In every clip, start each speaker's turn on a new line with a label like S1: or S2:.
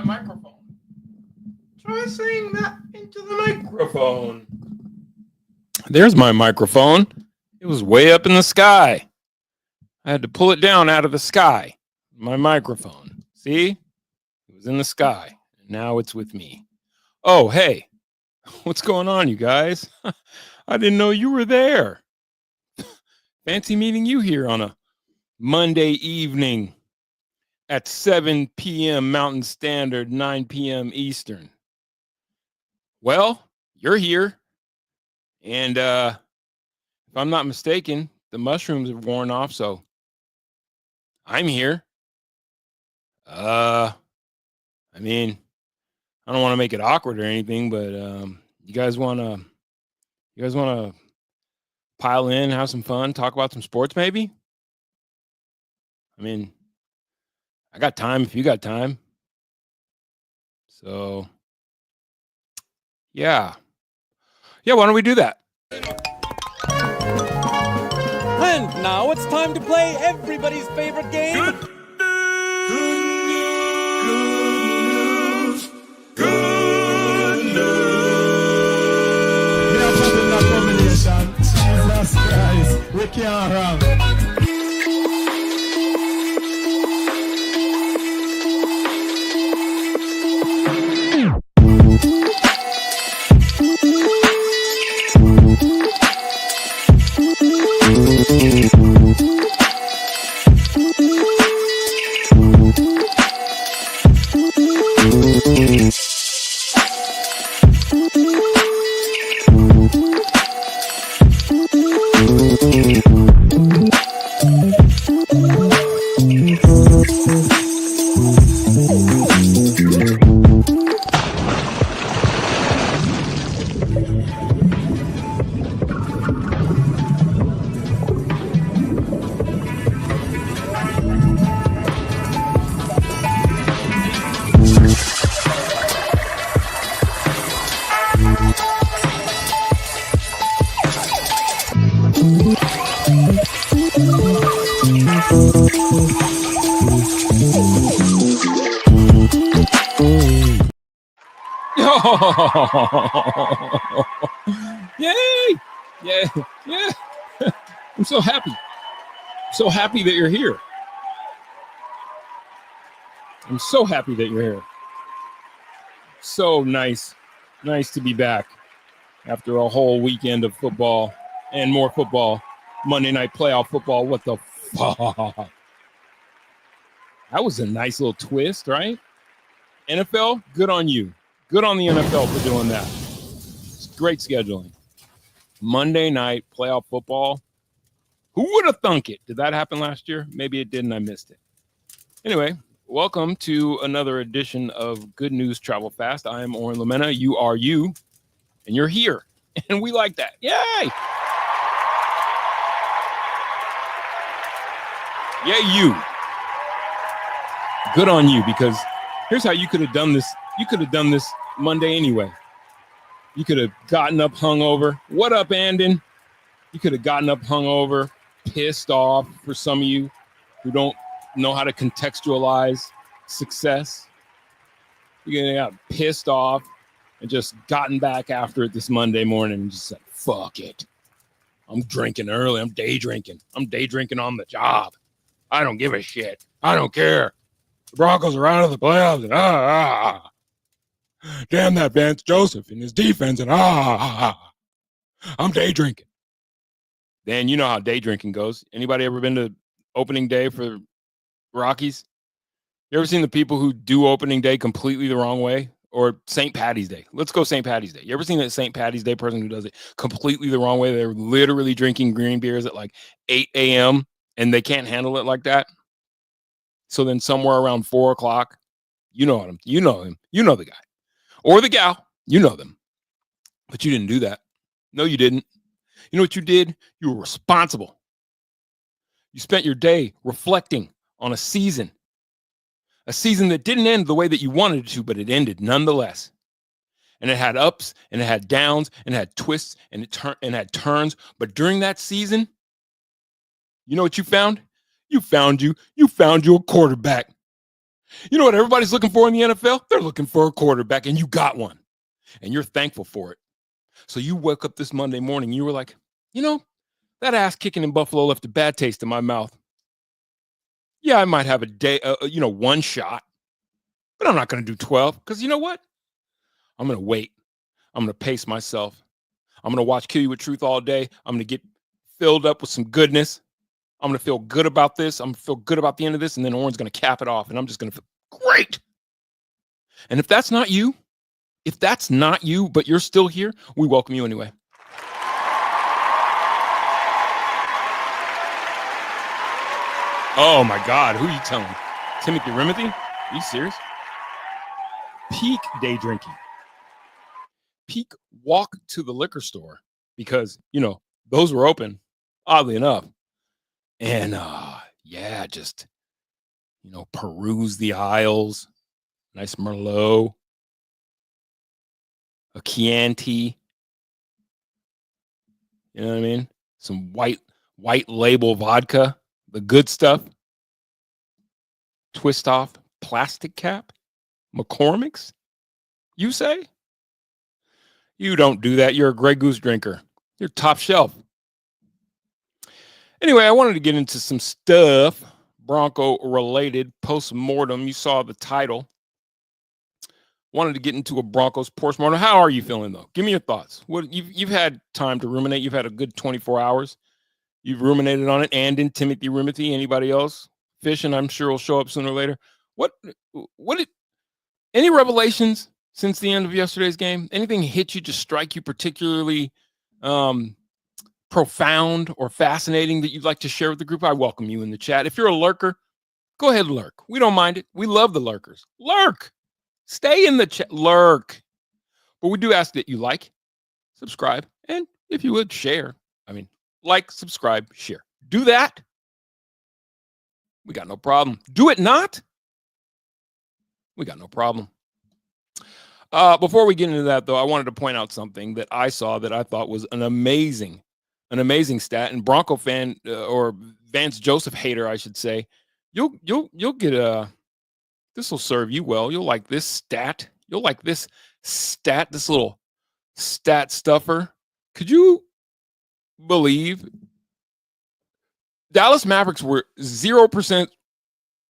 S1: microphone. Try saying that into the microphone. There's my microphone. It was way up in the sky. I had to pull it down out of the sky. My microphone. See? It was in the sky. Now it's with me. Oh, hey. What's going on, you guys? I didn't know you were there. Fancy meeting you here on a Monday evening at 7 p.m. Mountain Standard, 9 p.m. Eastern. Well, you're here. And if I'm not mistaken, the mushrooms have worn off, so I'm here. I mean, I don't want to make it awkward or anything, but you guys want to pile in, have some fun, talk about some sports maybe? I mean, I got time if you got time. So, yeah, why don't we do that?
S2: And now it's time to play everybody's favorite game.
S3: Good news. Good news. We are putting that combination. Jesus Christ. We can't run.
S1: Yay! Yeah. I'm so happy. So happy that you're here. I'm so happy that you're here. So nice to be back after a whole weekend of football and more football. Monday night playoff football. What the fuck? That was a nice little twist, right? NFL, good on you. Good on the NFL for doing that. It's great scheduling. Monday night playoff football. Who would have thunk it? Did that happen last year? Maybe it didn't. I missed it. Anyway, welcome to another edition of Good News Travel Fast. I am Oren Lamena. You are you, and you're here. And we like that. Yay! Yeah, you. Good on you, because here's how you could have done this. You could have done this Monday anyway. You could have gotten up hungover. What up, Andon? You could have gotten up hungover, pissed off for some of you who don't know how to contextualize success. You could have got pissed off and just gotten back after it this Monday morning and just said, fuck it. I'm drinking early. I'm day drinking. I'm day drinking on the job. I don't give a shit. I don't care. The Broncos are out of the playoffs. And damn that Vance Joseph and his defense. And I'm day drinking. Dan, you know how day drinking goes. Anybody ever been to opening day for Rockies? You ever seen the people who do opening day completely the wrong way? Or St. Patty's Day. Let's go St. Patty's Day. You ever seen that St. Patty's Day person who does it completely the wrong way? They're literally drinking green beers at like 8 a.m. and they can't handle it like that. So then somewhere around 4 o'clock, you know him, you know the guy or the gal, you know them, but you didn't do that. No, you didn't. You know what you did? You were responsible. You spent your day reflecting on a season that didn't end the way that you wanted it to, but it ended nonetheless. And it had ups and it had downs and it had twists and it had turns. But during that season, you know what you found? You found you a quarterback. You know what everybody's looking for in the NFL? They're looking for a quarterback, and you got one, and you're thankful for it. So you woke up this Monday morning, you were like, you know, that ass kicking in Buffalo left a bad taste in my mouth. Yeah, I might have a day, one shot, but I'm not going to do 12 because you know what? I'm going to wait. I'm going to pace myself. I'm going to watch Kill You With Truth all day. I'm going to get filled up with some goodness. I'm going to feel good about this. I'm going to feel good about the end of this. And then Oren's going to cap it off. And I'm just going to feel great. And if that's not you, but you're still here, we welcome you anyway. Oh my God. Who are you telling? Timothy Rimothy? Are you serious? Peak day drinking. Peak walk to the liquor store because, those were open, oddly enough. And just, peruse the aisles. Nice Merlot. A Chianti. You know what I mean? Some white label vodka. The good stuff. Twist off plastic cap. McCormick's. You say? You don't do that. You're a Grey Goose drinker. You're top shelf. Anyway, I wanted to get into some stuff Bronco related post-mortem. You saw the title. Wanted to get into a Broncos post-mortem. How are you feeling though? Give me your thoughts. What you've had time to ruminate. You've had a good 24 hours. You've ruminated on it. And in Timothy Rimothy, anybody else? Fish, and I'm sure will show up sooner or later. Any revelations since the end of yesterday's game? Anything hit you, just strike you particularly profound or fascinating that you'd like to share with the group? I welcome you in the chat. If you're a lurker, go ahead and lurk. We don't mind it. We love the lurkers. Lurk. Stay in the chat. Lurk. But we do ask that you like, subscribe, and if you would, share. Like, subscribe, share. Do that. We got no problem. Do it not. We got no problem. Before we get into that, though, I wanted to point out something that I saw that I thought was an amazing stat. And Bronco fan or Vance Joseph hater, I should say, you'll get this will serve you well. You'll like this stat. You'll like this stat. This little stat stuffer. Could you believe Dallas Mavericks were 0%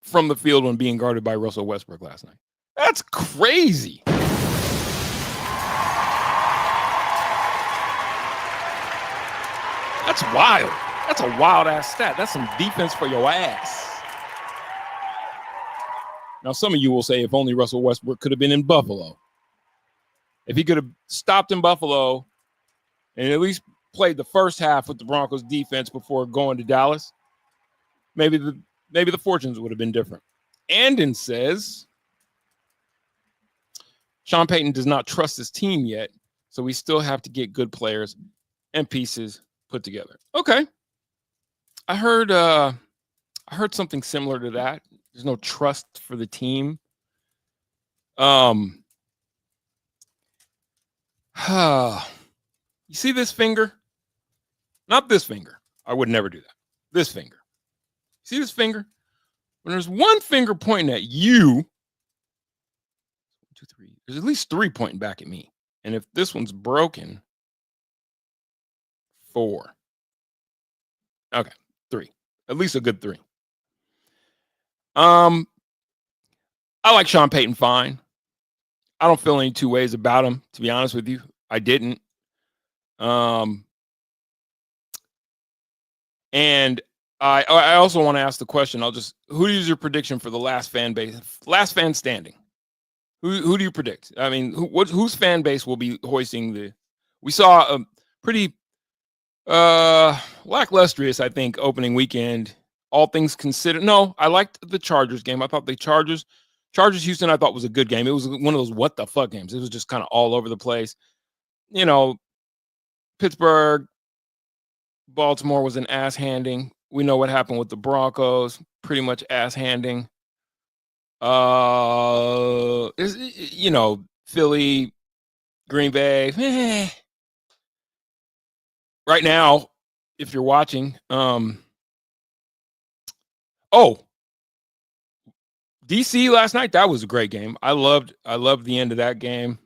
S1: from the field when being guarded by Russell Westbrook last night? That's crazy. That's wild. That's a wild ass stat. That's some defense for your ass. Now, some of you will say if only Russell Westbrook could have been in Buffalo. If he could have stopped in Buffalo and at least played the first half with the Broncos defense before going to Dallas, maybe the fortunes would have been different. Andon says Sean Payton does not trust his team yet, so we still have to get good players and pieces put together. Okay. I heard something similar to that. There's no trust for the team. You see this finger? Not this finger. I would never do that. This finger. See this finger? When there's one finger pointing at you, 1, 2, 3. There's at least 3 pointing back at me. And if this one's broken, 4. Okay, 3. At least a good 3. I like Sean Payton fine. I don't feel any two ways about him, to be honest with you. I didn't. And I also want to ask the question. Who is your prediction for the last fan standing? Who do you predict? I mean, whose fan base will be hoisting we saw a pretty lacklustrous, I think, opening weekend. All things considered. No, I liked the Chargers game. I thought the Chargers Houston, I thought was a good game. It was one of those what the fuck games. It was just kind of all over the place. Pittsburgh, Baltimore was an ass handing. We know what happened with the Broncos, pretty much ass handing. Philly, Green Bay. Right now, if you're watching, DC last night, that was a great game. I loved the end of that game.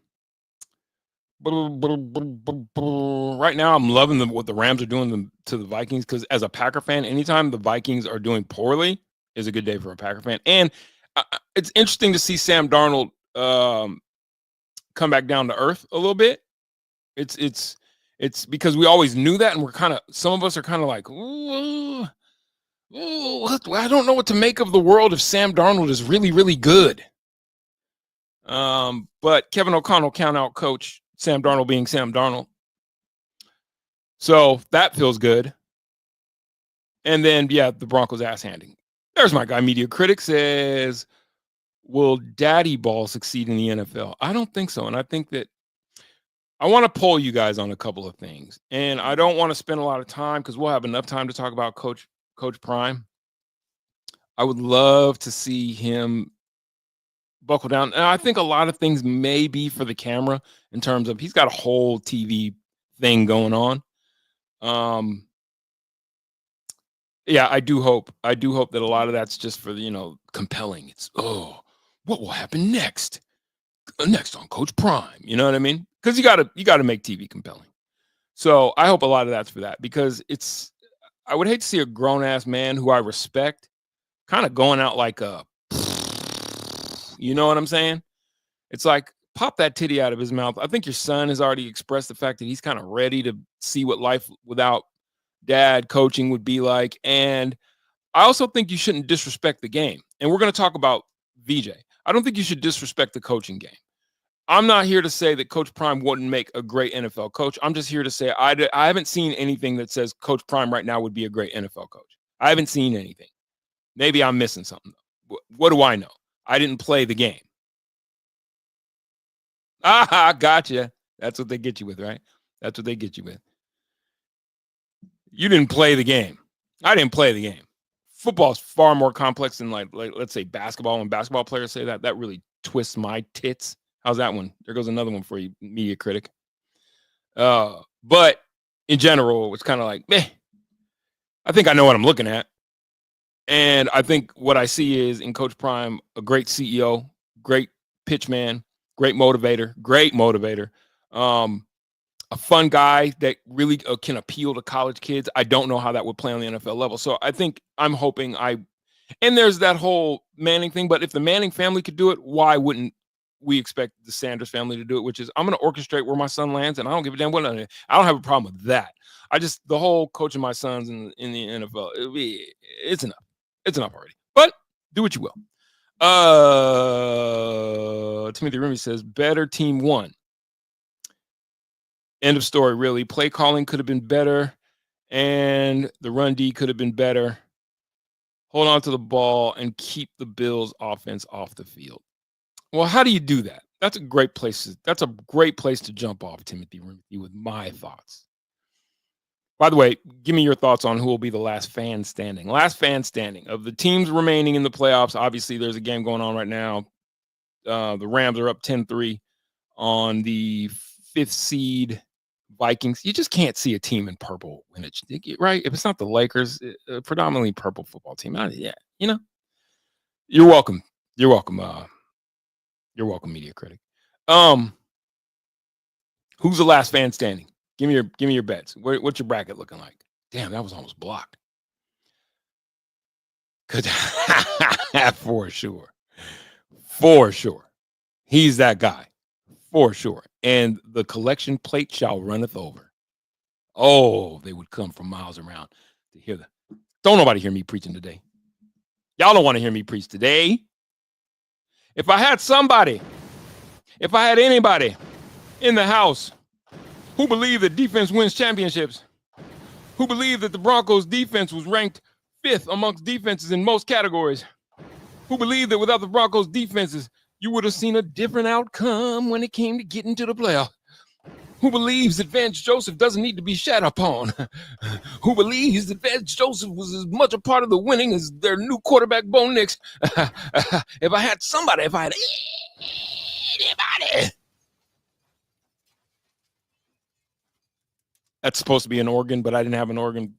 S1: Right now, I'm loving what the Rams are doing to the Vikings, because as a Packer fan, anytime the Vikings are doing poorly is a good day for a Packer fan. And it's interesting to see Sam Darnold come back down to earth a little bit. It's because we always knew that, and some of us are kind of like, ooh, I don't know what to make of the world if Sam Darnold is really, really good. But Kevin O'Connell count out coach Sam Darnold being Sam Darnold. So that feels good. And then, the Broncos ass handing. There's my guy, Media Critic, says, will Daddy Ball succeed in the NFL? I don't think so. And I think that I want to poll you guys on a couple of things. And I don't want to spend a lot of time because we'll have enough time to talk about Coach Prime. I would love to see him buckle down. And I think a lot of things may be for the camera in terms of he's got a whole TV thing going on. I do hope that a lot of that's just for the, compelling. It's, what will happen next? Next on Coach Prime. You know what I mean? Because you gotta make TV compelling. So I hope a lot of that's for that, because I would hate to see a grown-ass man who I respect kind of going out like a, you know what I'm saying? It's like, pop that titty out of his mouth. I think your son has already expressed the fact that he's kind of ready to see what life without dad coaching would be like. And I also think you shouldn't disrespect the game. And we're going to talk about VJ. I don't think you should disrespect the coaching game. I'm not here to say that Coach Prime wouldn't make a great NFL coach. I'm just here to say I haven't seen anything that says Coach Prime right now would be a great NFL coach. I haven't seen anything. Maybe I'm missing something. What do I know? I didn't play the game. Gotcha. That's what they get you with, right? That's what they get you with. You didn't play the game. I didn't play the game. Football is far more complex than like let's say basketball. When basketball players say that really twists my tits. How's that one? There goes another one for you, Media Critic. But in general, it's kind of like, I think I know what I'm looking at. And I think what I see is in Coach Prime, a great CEO, great pitch man, great motivator, a fun guy that really can appeal to college kids. I don't know how that would play on the NFL level. So I'm hoping and there's that whole Manning thing, but if the Manning family could do it, why wouldn't we expect the Sanders family to do it? Which is, I'm going to orchestrate where my son lands, and I don't give a damn what. I don't have a problem with that. The whole coaching my sons in the NFL, it's enough. It's enough already. But do what you will. Timothy Remy says, better team won. End of story, really. Play calling could have been better, and the run D could have been better. Hold on to the ball and keep the Bills' offense off the field. Well, how do you do that? That's a great place to jump off, Timothy Remy, with my thoughts. By the way, give me your thoughts on who will be the last fan standing. Last fan standing of the teams remaining in the playoffs. Obviously, there's a game going on right now. The Rams are up 10-3 on the 5th seed Vikings. You just can't see a team in purple win it, right? If it's not the Lakers, a predominantly purple football team. You're welcome. You're welcome. You're welcome, Media Critic. Who's the last fan standing? Give me your bets. What's your bracket looking like? Damn, that was almost blocked. For sure. He's that guy. For sure. And the collection plate shall runneth over. Oh, they would come from miles around to hear that. Don't nobody hear me preaching today. Y'all don't want to hear me preach today. If I had anybody in the house who believed that defense wins championships, who believed that the Broncos defense was ranked 5th amongst defenses in most categories, who believed that without the Broncos defenses, you would have seen a different outcome when it came to getting to the playoff, who believes that Vance Joseph doesn't need to be shat upon, who believes that Vance Joseph was as much a part of the winning as their new quarterback, Bo Nix. If I had anybody, that's supposed to be an organ, but I didn't have an organ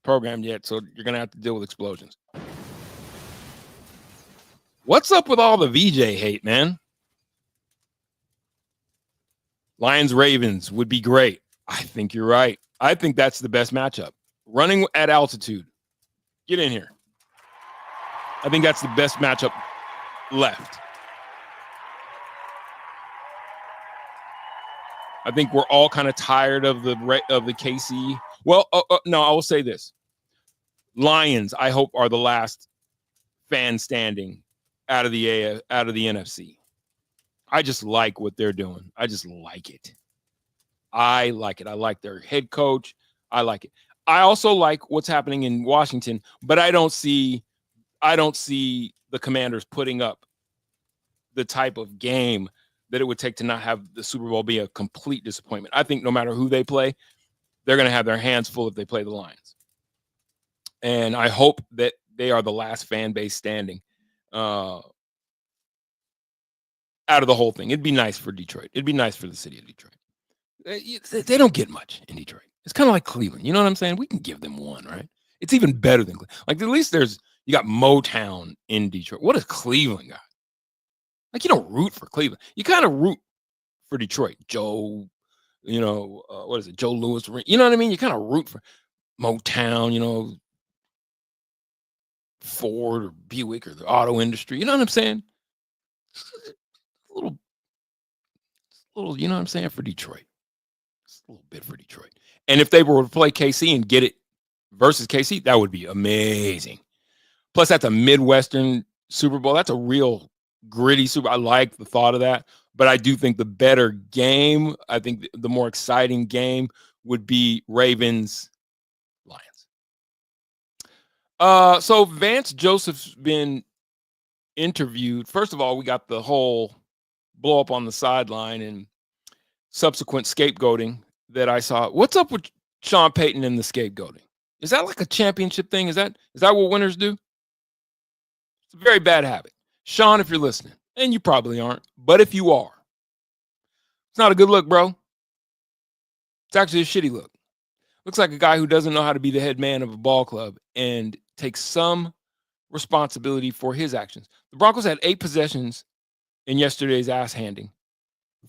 S1: programmed yet, so you're going to have to deal with explosions. What's up with all the VJ hate, man? Lions Ravens would be great. I think you're right. I think that's the best matchup. Running at altitude. Get in here. I think that's the best matchup left. I think we're all kind of tired of the KC. Well, no, I will say this. Lions, I hope, are the last fan standing out of the NFC. I just like what they're doing. I just like it. I like it. I like their head coach. I like it. I also like what's happening in Washington, but I don't see the Commanders putting up the type of game that it would take to not have the Super Bowl be a complete disappointment. I think no matter who they play, they're going to have their hands full if they play the Lions. And I hope that they are the last fan base standing out of the whole thing. It'd be nice for Detroit. It'd be nice for the city of Detroit. They don't get much in Detroit. It's kind of like Cleveland. You know what I'm saying? We can give them one, right? It's even better than Cleveland. Like, at least you got Motown in Detroit. What does Cleveland got? Like, you don't root for Cleveland. You kind of root for Detroit. Joe, what is it? Joe Louis. You know what I mean? You kind of root for Motown, Ford or Buick or the auto industry. You know what I'm saying? A little, you know what I'm saying, for Detroit. Just a little bit for Detroit. And if they were to play KC and get it versus KC, that would be amazing. Plus, that's a Midwestern Super Bowl. That's a real gritty Super Bowl. I like the thought of that. But I do think the better game, I think the more exciting game would be Ravens Lions. So Vance Joseph's been interviewed. First of all, we got the whole blow up on the sideline and subsequent scapegoating that I saw. What's up with Sean Payton and the scapegoating? Is that like a championship thing? Is that what winners do? It's a very bad habit. Sean, if you're listening, and you probably aren't, but if you are, it's not a good look, bro. It's actually a shitty look. Looks like a guy who doesn't know how to be the head man of a ball club and takes some responsibility for his actions. The Broncos had 8 possessions in yesterday's ass handing,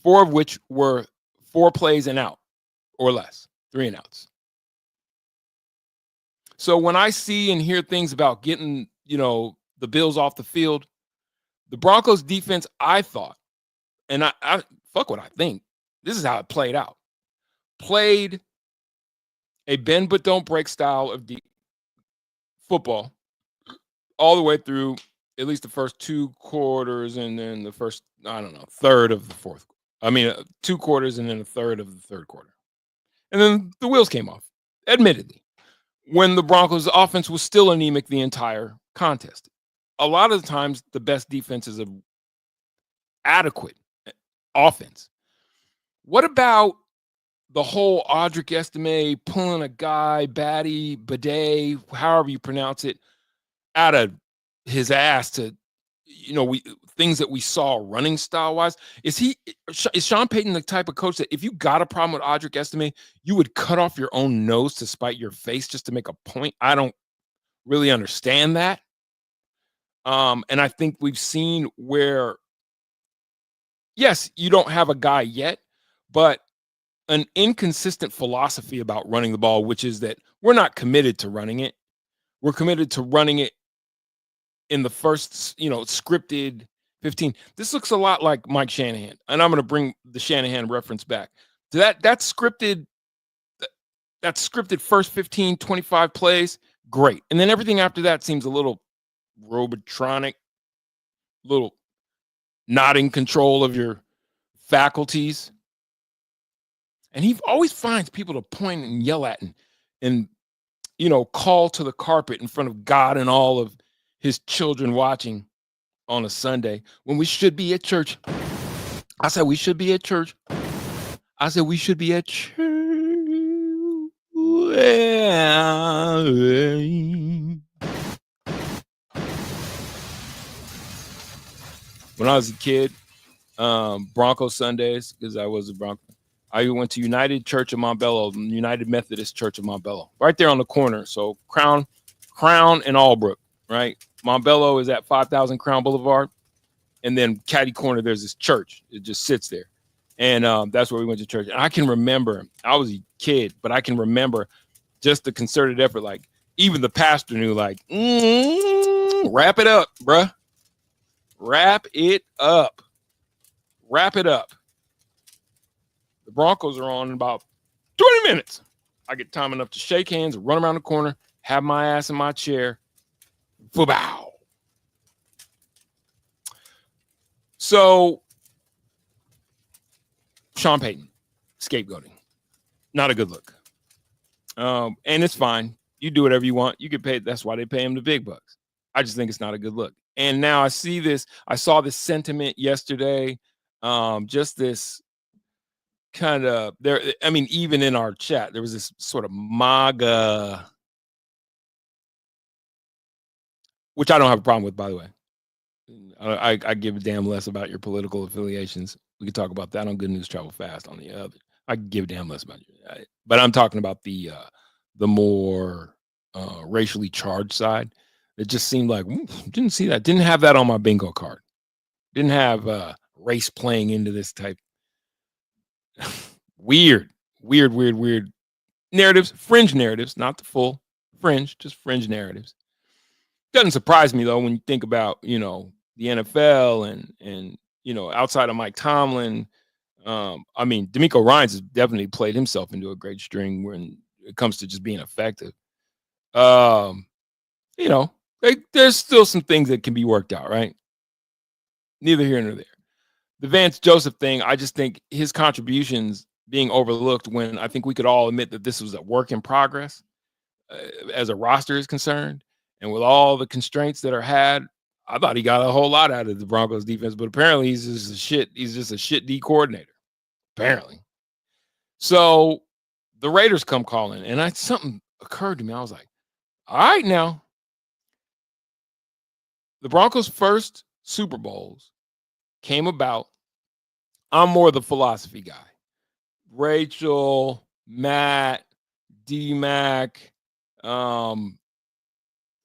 S1: 4 of which were 4 plays and out or less, 3 and outs. So when I see and hear things about getting, the Bills off the field, the Broncos defense, I thought, and I fuck what I think, this is how it played out. Played a bend but don't break style of deep football all the way through at least the first 2 quarters and then the first, third of the fourth. 2 quarters and then a third of the third quarter. And then the wheels came off, admittedly, when the Broncos' offense was still anemic the entire contest. A lot of the times, the best defense is an adequate offense. What about the whole Audric Estime pulling a guy, Bidet, however you pronounce it, out of his ass to, things that we saw running style wise? Is Sean Payton the type of coach that if you got a problem with Audric Estime, you would cut off your own nose to spite your face just to make a point? I don't really understand that. And I think we've seen where, yes, you don't have a guy yet, but an inconsistent philosophy about running the ball, which is that we're not committed to running it. We're committed to running it in the first, scripted 15. This looks a lot like Mike Shanahan, and I'm going to bring the Shanahan reference back. That scripted first 15, 25 plays, great. And then everything after that seems a little robotronic, little not in control of your faculties. And he always finds people to point and yell at and call to the carpet in front of God and all of his children watching on a Sunday when we should be at church. I said we should be at church. I said we should be at church. When I was a kid, Bronco Sundays, because I was a Bronco, I went to United Church of Montbello, United Methodist Church of Montbello, right there on the corner. So Crown and Albrook, right? Montbello is at 5,000 Crown Boulevard. And then catty corner, there's this church. It just sits there. And that's where we went to church. And I can remember, I was a kid, but I can remember just the concerted effort. Like, even the pastor knew, like, wrap it up, bruh. Wrap it up. Wrap it up. The Broncos are on in about 20 minutes. I get time enough to shake hands, run around the corner, have my ass in my chair. Football. So, Sean Payton, scapegoating. Not a good look. And it's fine. You do whatever you want. You get paid. That's why they pay him the big bucks. I just think it's not a good look. And now I see this. I saw this sentiment yesterday. Just this kind of there. I mean, even in our chat, there was this sort of MAGA, which I don't have a problem with, by the way. I give a damn less about your political affiliations. We could talk about that on Good News Travel Fast on the other. I give a damn less about you. But I'm talking about the more racially charged side. It just seemed like, didn't see that. Didn't have that on my bingo card. Didn't have race playing into this type. Weird narratives, fringe narratives, not the full fringe, just fringe narratives. Doesn't surprise me though when you think about, you know, the NFL and you know, outside of Mike Tomlin. I mean, D'Amico Ryans has definitely played himself into a great string when it comes to just being effective. You know, there's still some things that can be worked out, right? Neither here nor there. The Vance Joseph thing, I just think his contributions being overlooked when I think we could all admit that this was a work in progress as a roster is concerned. And with all the constraints that are had, I thought he got a whole lot out of the Broncos defense, but apparently he's just a shit D coordinator. Apparently. So the Raiders come calling, and something occurred to me. I was like, all right, now. The Broncos' first Super Bowls came about. I'm more the philosophy guy. Rachel, Matt, D-Mac, all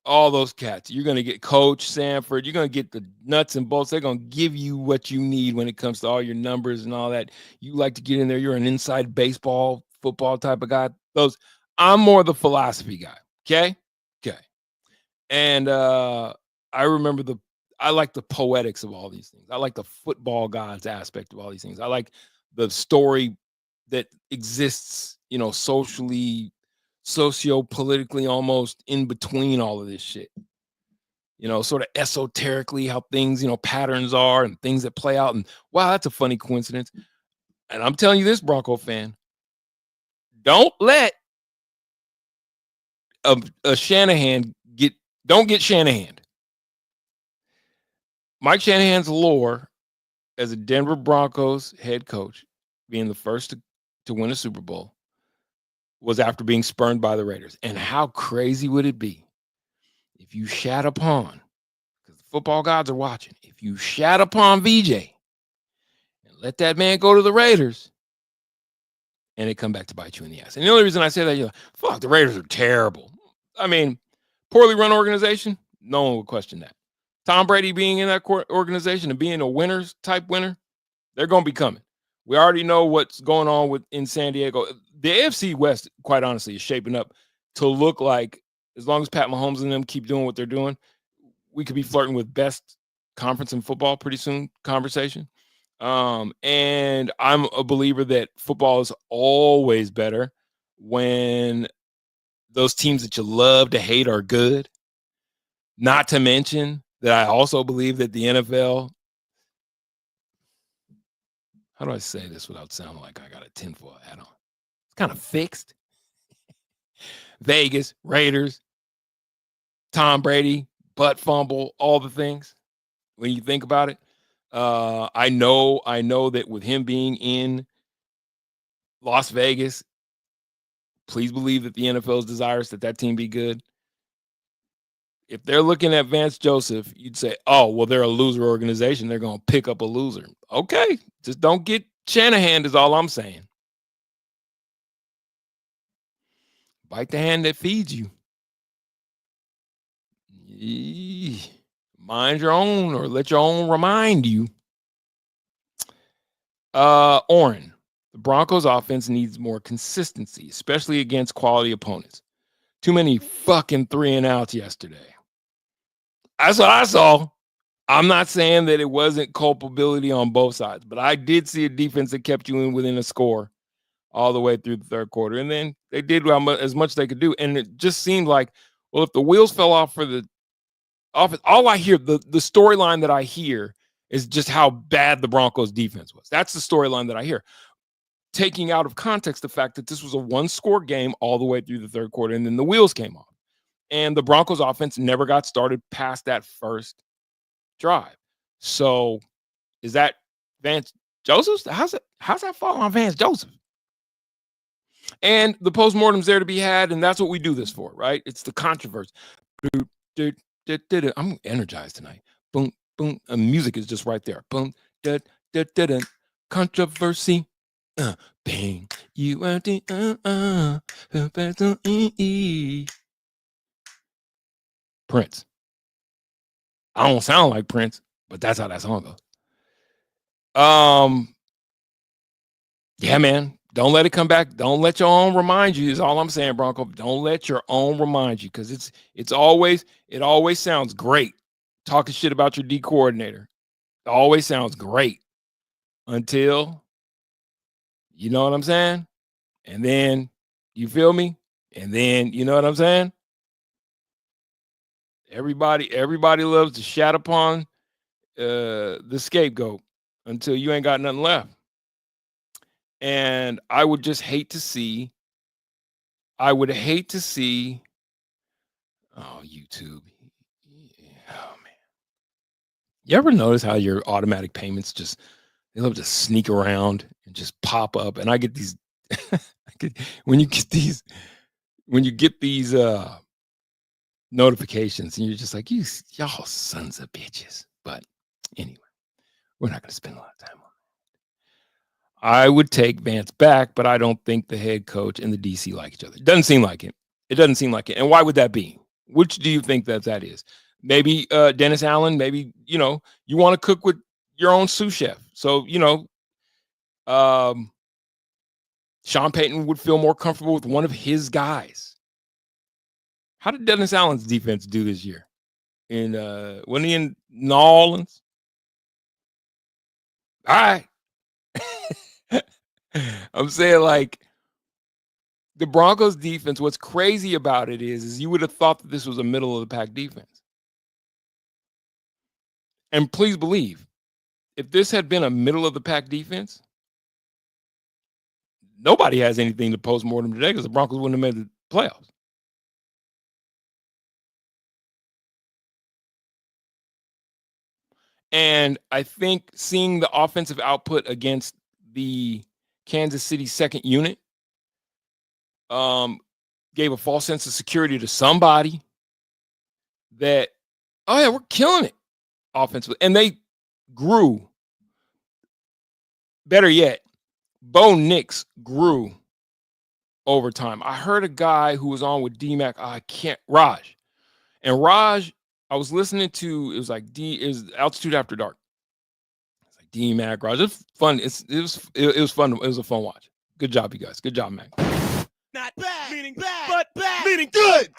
S1: those cats. You're going to get Coach Sanford. You're going to get the nuts and bolts. They're going to give you what you need when it comes to all your numbers and all that. You like to get in there. You're an inside baseball, football type of guy. I'm more the philosophy guy. Okay. And I remember I like the poetics of all these things. I like the football gods aspect of all these things. I like the story that exists, you know, socially, socio-politically, almost in between all of this shit. You know, sort of esoterically how things, you know, patterns are and things that play out. And wow, that's a funny coincidence. And I'm telling you this, Bronco fan, don't let a Shanahan don't get Shanahan. Mike Shanahan's lore as a Denver Broncos head coach, being the first to win a Super Bowl, was after being spurned by the Raiders. And how crazy would it be if you shat upon, because the football gods are watching, if you shat upon VJ and let that man go to the Raiders and it come back to bite you in the ass. And the only reason I say that, you're like, fuck, the Raiders are terrible. I mean, poorly run organization, no one would question that. Tom Brady being in that organization and being a winner's type winner, they're going to be coming. We already know what's going on in San Diego. The AFC West, quite honestly, is shaping up to look like, as long as Pat Mahomes and them keep doing what they're doing, we could be flirting with best conference in football pretty soon conversation. And I'm a believer that football is always better when those teams that you love to hate are good. Not to mention that I also believe that the NFL, how do I say this without sounding like I got a tinfoil hat on? It's kind of fixed. Vegas, Raiders, Tom Brady, butt fumble, all the things. When you think about it, I know that with him being in Las Vegas, please believe that the NFL is desirous that team be good. If they're looking at Vance Joseph, you'd say, oh, well, they're a loser organization. They're going to pick up a loser. Okay, just don't get Shanahan is all I'm saying. Bite the hand that feeds you. Mind your own or let your own remind you. Oren, the Broncos offense needs more consistency, especially against quality opponents. Too many fucking 3-and-outs yesterday. That's what I saw. I'm not saying that it wasn't culpability on both sides, but I did see a defense that kept you in within a score all the way through the third quarter. And then they did as much as they could do. And it just seemed like, well, if the wheels fell off for the offense, all I hear, the storyline that I hear is just how bad the Broncos defense was. That's the storyline that I hear. Taking out of context the fact that this was a one-score game all the way through the third quarter, and then the wheels came off. And the Broncos offense never got started past that first drive. So is that Vance Joseph? How's that fall on Vance Joseph? And the postmortem's there to be had, and that's what we do this for, right? It's the controversy. I'm energized tonight. Boom, boom. Music is just right there. Boom, controversy. Bang. You are the Prince. I don't sound like Prince, but that's how that song goes. Yeah, man. Don't let it come back. Don't let your own remind you. Is all I'm saying, Bronco. Don't let your own remind you, because it always sounds great talking shit about your D coordinator. It always sounds great until, you know what I'm saying? And then, you feel me? And then, you know what I'm saying? Everybody loves to shat upon the scapegoat until you ain't got nothing left. And I would hate to see, oh, YouTube. Oh, man. You ever notice how your automatic payments they love to sneak around and just pop up? And I get these, when you get these notifications, and you're just like, y'all sons of bitches. But anyway, we're not going to spend a lot of time on it. I would take Vance back, but I don't think the head coach and the DC like each other. It doesn't seem like it. And why would that be? Which do you think that is? Maybe Dennis Allen, maybe, you want to cook with your own sous chef. So, Sean Payton would feel more comfortable with one of his guys. How did Dennis Allen's defense do this year? Wasn't he in New Orleans? All right. I'm saying, like, the Broncos defense, what's crazy about it is you would have thought that this was a middle of the pack defense. And please believe, if this had been a middle of the pack defense, nobody has anything to post-mortem today, because the Broncos wouldn't have made the playoffs. And I think seeing the offensive output against the Kansas City second unit gave a false sense of security to somebody that, oh yeah, we're killing it offensively. And they grew. Better yet, Bo Nix grew over time. I heard a guy who was on with D-Mac, Raj. And Raj, I was listening to, it was Altitude After Dark. It's like D-Mac, Raj. It's fun. It was fun. It was a fun watch. Good job, you guys. Good job, man.
S2: Not bad, meaning bad, but bad, meaning good.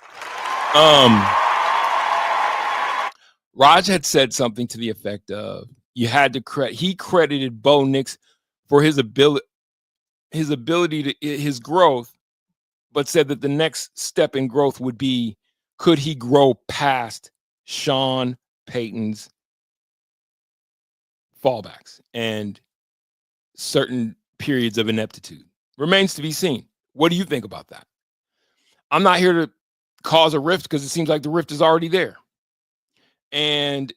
S1: Raj had said something to the effect of, he credited Bo Nix for his ability to his growth, but said that the next step in growth would be, could he grow past Sean Payton's fallbacks and certain periods of ineptitude? Remains to be seen. What do you think about that? I'm not here to cause a rift, because it seems like the rift is already there. And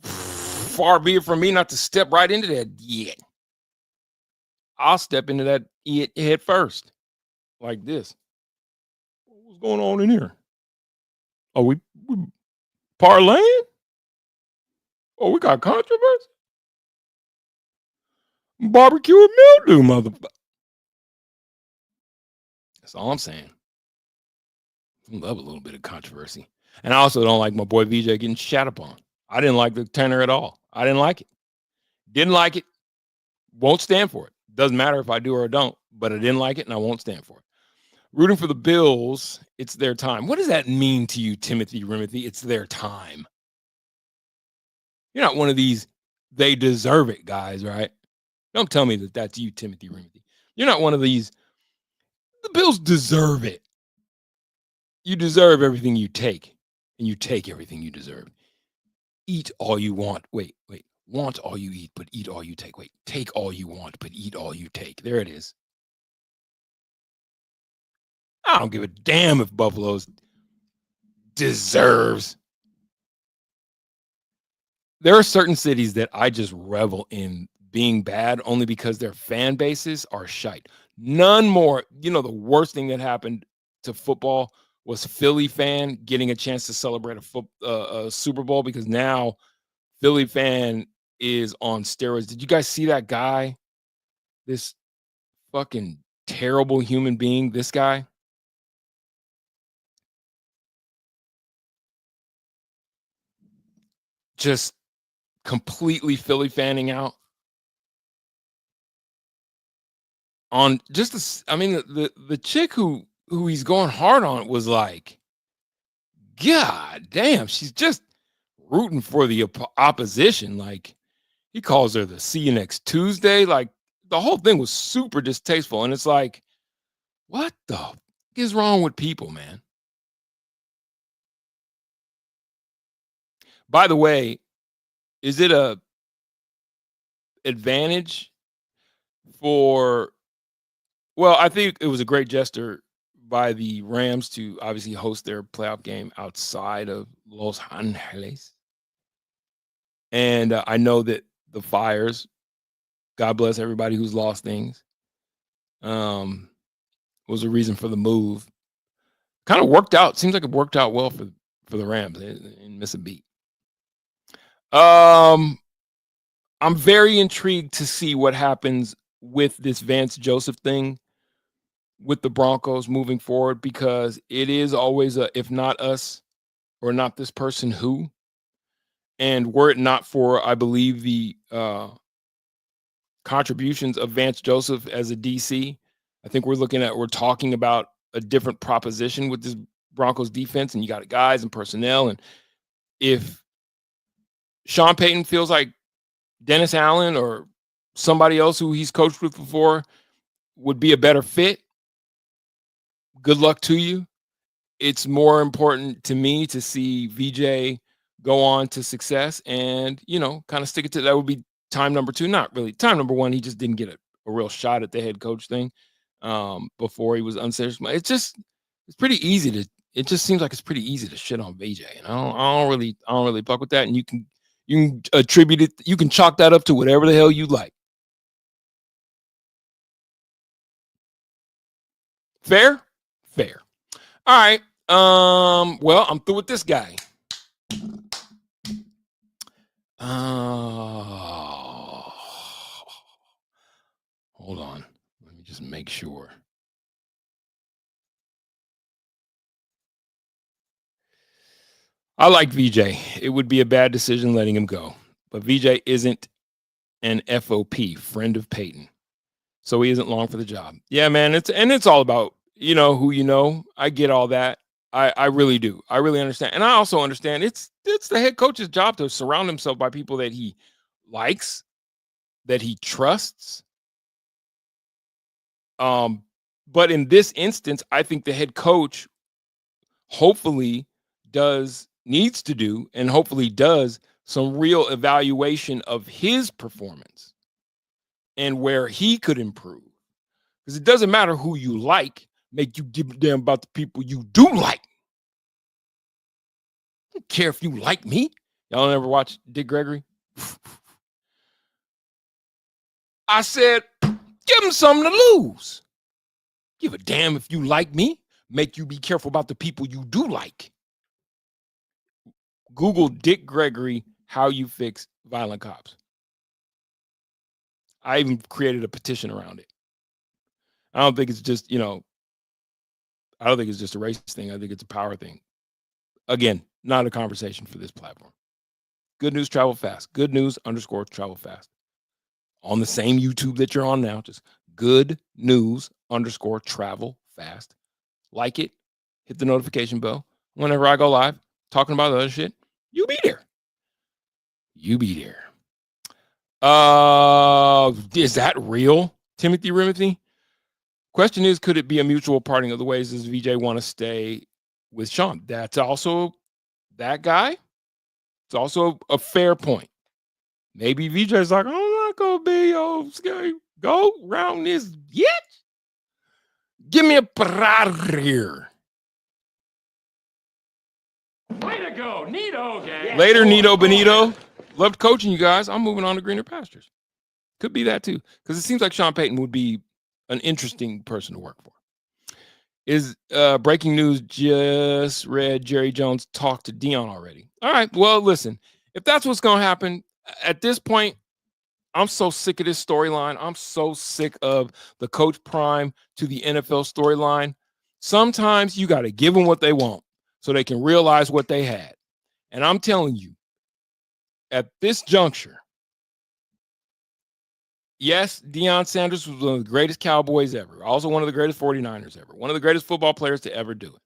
S1: far be it from me not to step right into that yet. I'll step into that head first, like this. What's going on in here? Are we parlaying? Oh, we got controversy? Barbecue and mildew, motherfucker. That's all I'm saying. I love a little bit of controversy. And I also don't like my boy VJ getting shat upon. I didn't like the tenor at all. I didn't like it. Didn't like it. Won't stand for it. Doesn't matter if I do or don't, but I didn't like it and I won't stand for it. Rooting for the Bills, it's their time. What does that mean to you, Timothy Rimothy? It's their time. You're not one of these they deserve it guys, right? Don't tell me that that's you, Timothy Rimothy. You're not one of these. The Bills deserve it. You deserve everything you take, and you take everything you deserve. Eat all you want. Wait. Want all you eat, but eat all you take. Wait, take all you want, but eat all you take. There it is. I don't give a damn if Buffalo's deserves. There are certain cities that I just revel in being bad only because their fan bases are shite. None more. You know, the worst thing that happened to football was Philly fan getting a chance to celebrate a Super Bowl, because now Philly fan is on steroids. Did you guys see that guy? This fucking terrible human being, this guy. Just completely Philly fanning out on just the, I mean, the chick who he's going hard on was like, God damn, she's just rooting for the opposition. Like, he calls her the see you next Tuesday. Like, the whole thing was super distasteful. And it's like, what the f is wrong with people, man? By the way, is it a advantage for, well, I think it was a great gesture by the Rams to obviously host their playoff game outside of Los Angeles. And I know that the Fires, God bless everybody who's lost things, was a reason for the move. Kind of worked out. Seems like it worked out well for the Rams. They didn't miss a beat. I'm very intrigued to see what happens with this Vance Joseph thing with the Broncos moving forward, because it is always a, if not us or not this person, who. And were it not for, I believe, the contributions of Vance Joseph as a DC, I think we're talking about a different proposition with this Broncos defense. And you got guys and personnel. And if Sean Payton feels like Dennis Allen or somebody else who he's coached with before would be a better fit, good luck to you. It's more important to me to see VJ go on to success and, you know, kind of stick it to that. Would be time number 2. Not really time number 1. He just didn't get a real shot at the head coach thing before he was unsafe. It's pretty easy to, it just seems like it's pretty easy to shit on VJ. And I don't really fuck with that. And you can attribute it, you can chalk that up to whatever the hell you like. Fair? Fair. All right. Well, I'm through with this guy. Hold on. Let me just make sure. I like VJ. It would be a bad decision letting him go. But VJ isn't an FOP, friend of Peyton. So he isn't long for the job. Yeah, man. It's all about, you know, who you know. I get all that. I really do. I really understand. And I also understand it's the head coach's job to surround himself by people that he likes, that he trusts. But in this instance, I think the head coach hopefully needs to do, and hopefully does, some real evaluation of his performance and where he could improve. Because it doesn't matter who you like, make you give a damn about the people you do like. I don't care if you like me. Y'all ever watch Dick Gregory? I said, give him something to lose. Give a damn if you like me. Make you be careful about the people you do like. Google Dick Gregory, how you fix violent cops. I even created a petition around it. I don't think it's just, you know, I don't think it's just a race thing. I think it's a power thing. Again, not a conversation for this platform. Good news, travel fast. Good news _ travel fast. On the same YouTube that you're on now, just good news _ travel fast. Like it, hit the notification bell. Whenever I go live talking about other shit, you be there. You be there. Is that real, Timothy Rimothy? Question is, could it be a mutual parting of the ways? Does VJ want to stay with Sean? That's also that guy. It's also a fair point. Maybe VJ's like, I'm not gonna be your go round this yet. Give me a parade here. Way to go, Nito gang. Later, Nito Benito. Loved coaching you guys. I'm moving on to greener pastures. Could be that too, because it seems like Sean Payton would be an interesting person to work for. Is breaking news, just read Jerry Jones talk to Dion already. All right, well, listen, if that's what's going to happen, at this point, I'm so sick of this storyline. I'm so sick of the Coach Prime to the NFL storyline. Sometimes you got to give them what they want so they can realize what they had. And I'm telling you, at this juncture, yes, Deion Sanders was one of the greatest Cowboys ever. Also one of the greatest 49ers ever. One of the greatest football players to ever do it.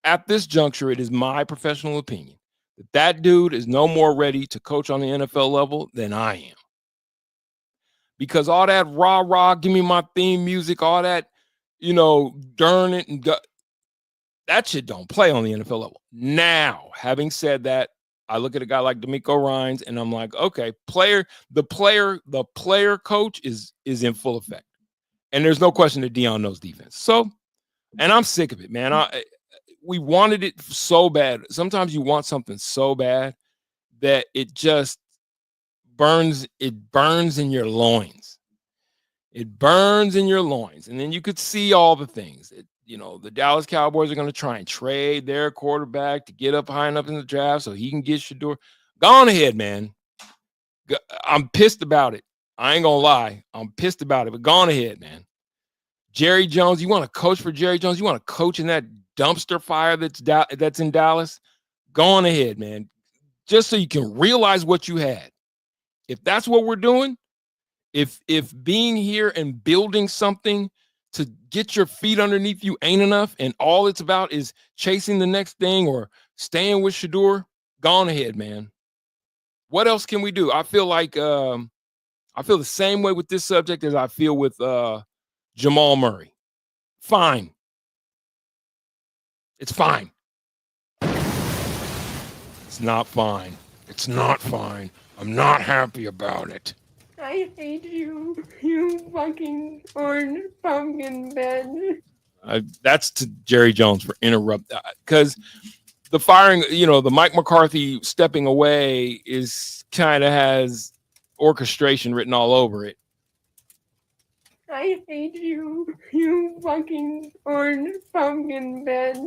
S1: At this juncture, it is my professional opinion that that dude is no more ready to coach on the NFL level than I am. Because all that rah-rah, give me my theme music, all that, darn it, and that shit don't play on the NFL level. Now, having said that, I look at a guy like D'Amico Ryans and I'm like, okay, the player coach is in full effect. And there's no question that Dion knows defense. So, and I'm sick of it, man. We wanted it so bad. Sometimes you want something so bad that it just burns in your loins. It burns in your loins. And then you could see all the things. The Dallas Cowboys are going to try and trade their quarterback to get up high enough in the draft so he can get Shador. Go on ahead, man. I'm pissed about it. I ain't going to lie. I'm pissed about it, but go on ahead, man. Jerry Jones, you want to coach for Jerry Jones? You want to coach in that dumpster fire that's in Dallas? Go on ahead, man. Just so you can realize what you had. If that's what we're doing, if being here and building something to get your feet underneath you ain't enough, and all it's about is chasing the next thing or staying with Shador, go on ahead, man. What else can we do? I feel like I feel the same way with this subject as I feel with Jamal Murray. Fine. It's fine. It's not fine. It's not fine. I'm not happy about it.
S4: I hate you, you fucking orange pumpkin bed.
S1: That's to Jerry Jones for interrupting, because the firing, the Mike McCarthy stepping away is kind of has orchestration written all over it.
S4: I hate you, you fucking orange pumpkin bed.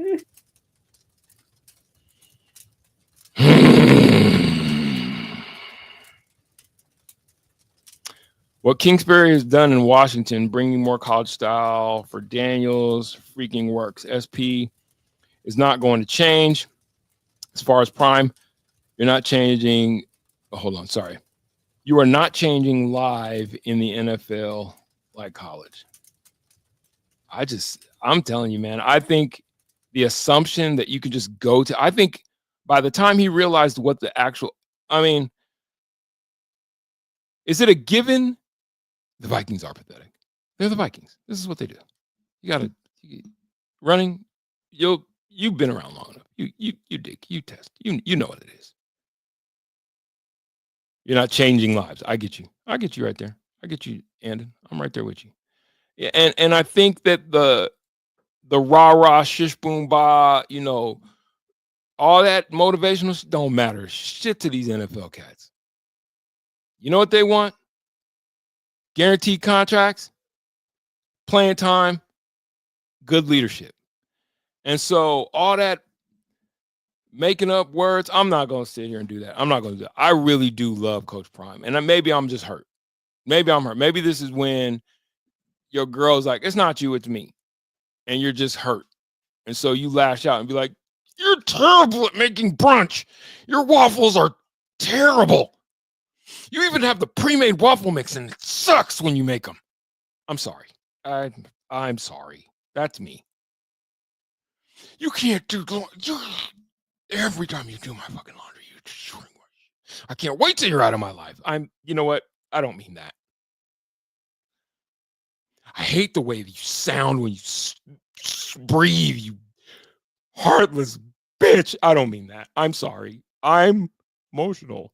S1: What Kingsbury has done in Washington, bringing more college style for Daniels, freaking works. SP is not going to change. As far as Prime, you're not changing. Oh, hold on, sorry. You are not changing live in the NFL like college. I'm telling you, man, I think the assumption that you could just go to, I think by the time he realized what the actual, is it a given? The Vikings are pathetic. They're the Vikings. This is what they do. You got to running. You've been around long enough. You dig. You test. You know what it is. You're not changing lives. I get you. I get you right there. I get you, Andon. I'm right there with you. Yeah, and I think that the rah rah shish boom ba, all that motivational don't matter shit to these NFL cats. You know what they want? Guaranteed contracts, playing time, good leadership. And so all that making up words, I'm not going to sit here and do that. I'm not going to do that. I really do love Coach Prime. And maybe I'm just hurt. Maybe I'm hurt. Maybe this is when your girl's like, it's not you, it's me. And you're just hurt. And so you lash out and be like, You're terrible at making brunch. Your waffles are terrible. You even have the pre-made waffle mix, and it sucks when you make them. I'm sorry. I'm sorry. That's me. You can't do every time you do my fucking laundry, you just I can't wait till you're out of my life. You know what? I don't mean that. I hate the way that you sound when you breathe, you heartless bitch. I don't mean that. I'm sorry. I'm emotional.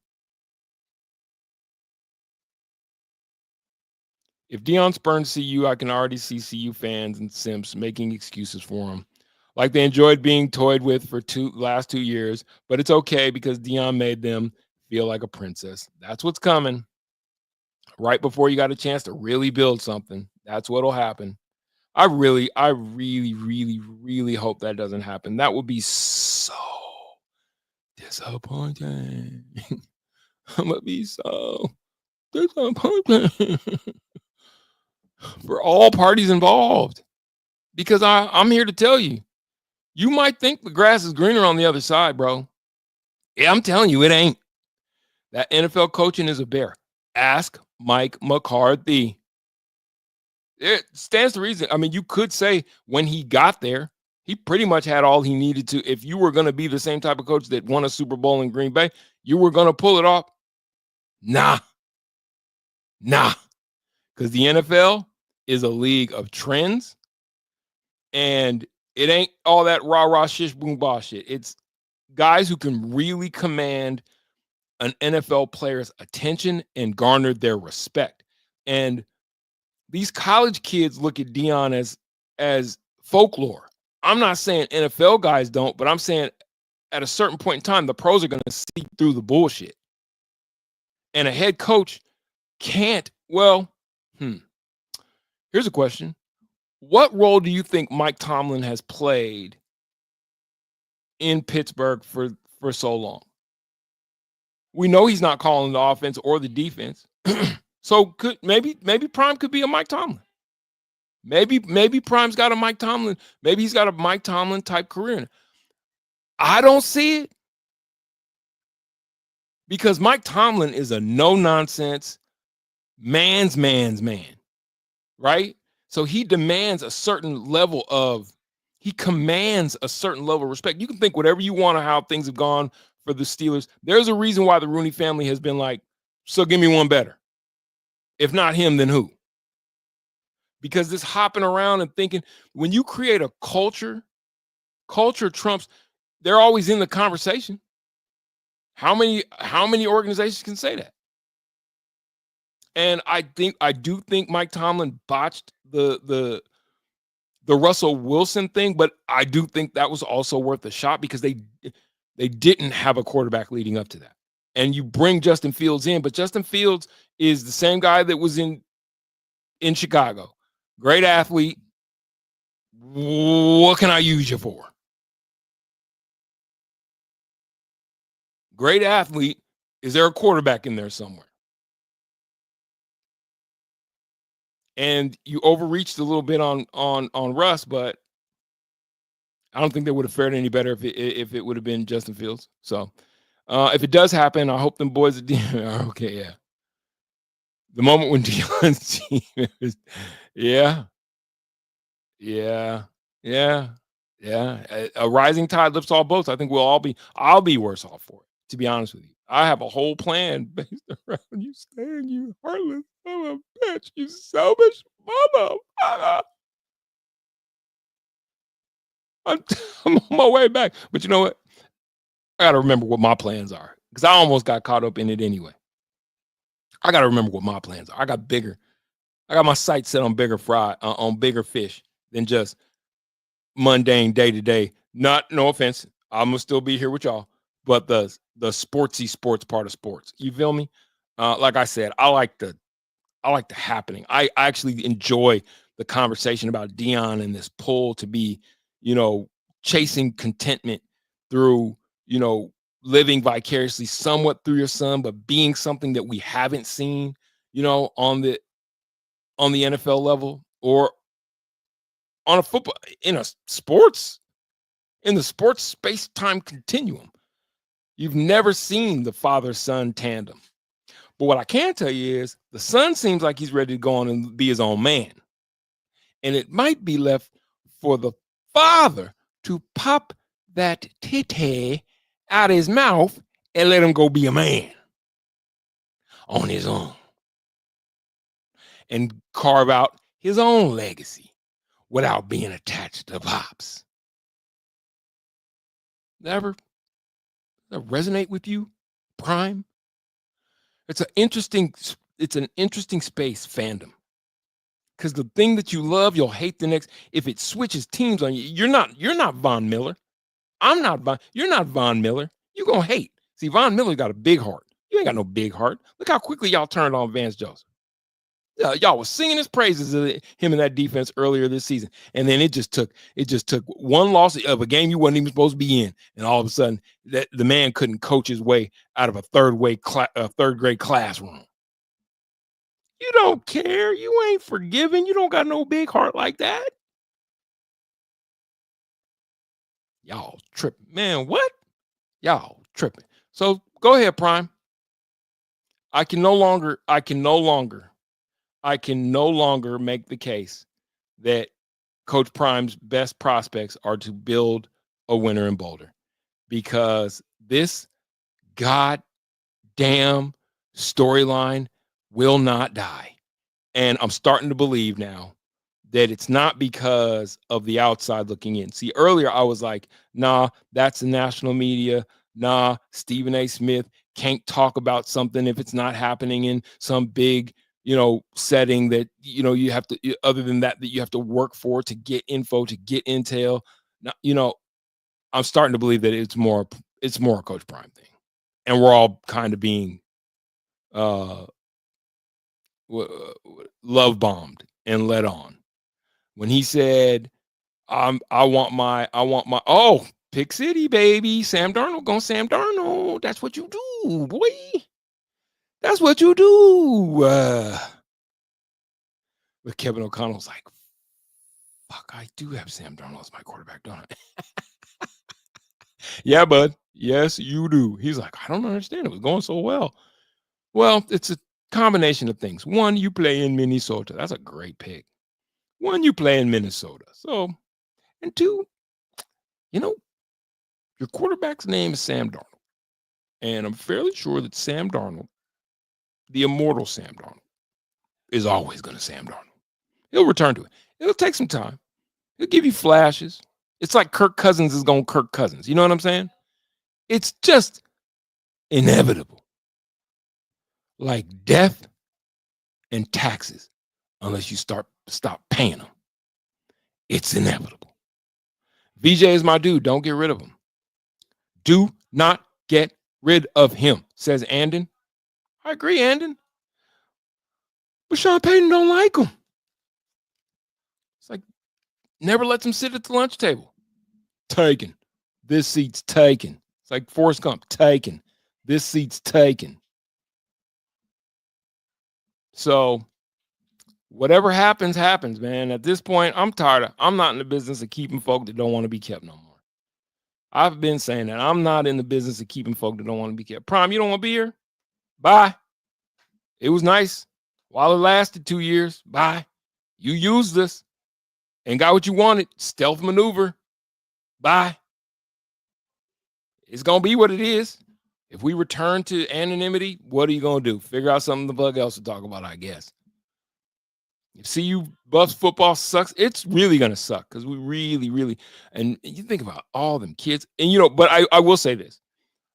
S1: If Deion spurns CU, I can already see CU fans and simps making excuses for him. Like they enjoyed being toyed with for last 2 years, but it's okay because Deion made them feel like a princess. That's what's coming. Right before you got a chance to really build something. That's what'll happen. I really hope that doesn't happen. That would be so disappointing. I'm gonna be so disappointed for all parties involved. Because I'm here to tell you, you might think the grass is greener on the other side, bro. Yeah, I'm telling you, it ain't. That NFL coaching is a bear. Ask Mike McCarthy. It stands to reason. I mean, you could say when he got there, he pretty much had all he needed to. If you were going to be the same type of coach that won a Super Bowl in Green Bay, you were going to pull it off. Nah. Because the NFL is a league of trends, and it ain't all that rah-rah shish boom bah shit. It's guys who can really command an NFL player's attention and garner their respect. And these college kids look at Deion as folklore. I'm not saying NFL guys don't, but I'm saying at a certain point in time, the pros are going to see through the bullshit. And a head coach can't. Well, here's a question. What role do you think Mike Tomlin has played in Pittsburgh for so long? We know he's not calling the offense or the defense. So maybe Prime could be a Mike Tomlin. Maybe Prime's got a Mike Tomlin. Maybe he's got a Mike Tomlin type career. I don't see it because Mike Tomlin is a no-nonsense man's man, right? So he commands a certain level of respect. You can think whatever you want of how things have gone for the Steelers. There's a reason why the Rooney family has been like, so give me one better. If not him, then who? Because this hopping around and thinking, when you create a culture trumps, they're always in the conversation. How many organizations can say that? And I do think Mike Tomlin botched the Russell Wilson thing, but I do think that was also worth a shot because they didn't have a quarterback leading up to that. And you bring Justin Fields in, but Justin Fields is the same guy that was in Chicago. Great athlete. What can I use you for? Great athlete. Is there a quarterback in there somewhere? And you overreached a little bit on Russ, but I don't think they would have fared any better if it would have been Justin Fields. So if it does happen, I hope them boys are okay. Yeah. The moment when Deion's team is, yeah. A rising tide lifts all boats. I think I'll be worse off for it, to be honest with you. I have a whole plan based around you saying you heartless son of a bitch, you selfish motherfucker. I'm on my way back. But you know what? I got to remember what my plans are because I almost got caught up in it anyway. I got to remember what my plans are. I got my sights set on bigger fish than just mundane day-to-day. No offense. I'm going to still be here with y'all. But the sportsy sports part of sports. You feel me? Like I said, I like the happening. I actually enjoy the conversation about Deion and this pull to be, chasing contentment through, living vicariously somewhat through your son, but being something that we haven't seen, on the NFL level or on a football in a sports in the sports space-time continuum. You've never seen the father-son tandem. But what I can tell you is the son seems like he's ready to go on and be his own man. And it might be left for the father to pop that titty out of his mouth and let him go be a man on his own and carve out his own legacy without being attached to Pops. Never resonate with you, Prime? It's an interesting space, fandom. Because the thing that you love, you'll hate the next. If it switches teams on you, you're not Von Miller. I'm not Von. You're not Von Miller. You're gonna hate. See, Von Miller got a big heart. You ain't got no big heart. Look how quickly y'all turned on Vance Joseph. Y'all was singing his praises of him in that defense earlier this season, and then it just took one loss of a game you wasn't even supposed to be in, and all of a sudden that the man couldn't coach his way out of a third grade classroom. You don't care. You ain't forgiving. You don't got no big heart like that. Y'all tripping, man. What? Y'all tripping. So go ahead, Prime. I can no longer make the case that Coach Prime's best prospects are to build a winner in Boulder, because this goddamn storyline will not die. And I'm starting to believe now that it's not because of the outside looking in. See, earlier I was like, nah, that's the national media. Nah, Stephen A. Smith can't talk about something if it's not happening in some big, setting that, you have to, other than that you have to work for to get info, to get intel. Now, I'm starting to believe that it's more a Coach Prime thing. And we're all kind of being love bombed and led on. When he said, I want my Pick City, baby. Sam Darnold going Sam Darnold. That's what you do, boy. That's what you do. But Kevin O'Connell's like, fuck, I do have Sam Darnold as my quarterback, don't I? Yeah, bud. Yes, you do. He's like, I don't understand. It was going so well. Well, it's a combination of things. One, you play in Minnesota. That's a great pick. One, you play in Minnesota. So, and two, your quarterback's name is Sam Darnold. And I'm fairly sure that Sam Darnold, the immortal Sam Darnold, is always going to Sam Darnold. He'll return to it. It'll take some time. He'll give you flashes. It's like Kirk Cousins is going Kirk Cousins. You know what I'm saying? It's just inevitable. Like death and taxes, unless you stop paying them. It's inevitable. VJ is my dude. Don't get rid of him. Do not get rid of him, says Andon. I agree, Andon. But Sean Payton don't like him. It's like, never lets him sit at the lunch table. Taken. This seat's taken. It's like Forrest Gump. Taken. This seat's taken. So whatever happens, happens, man. At this point, I'm tired. I'm not in the business of keeping folk that don't want to be kept no more. I've been saying that. I'm not in the business of keeping folk that don't want to be kept. Prime, you don't want to be here? Bye. It was nice while it lasted 2 years. Bye. You used this and got what you wanted. Stealth maneuver. Bye. It's going to be what it is. If we return to anonymity, what are you going to do? Figure out something the bug else to talk about, I guess. If CU Buffs football sucks, it's really going to suck because we really, and you think about all them kids. And, but I will say this.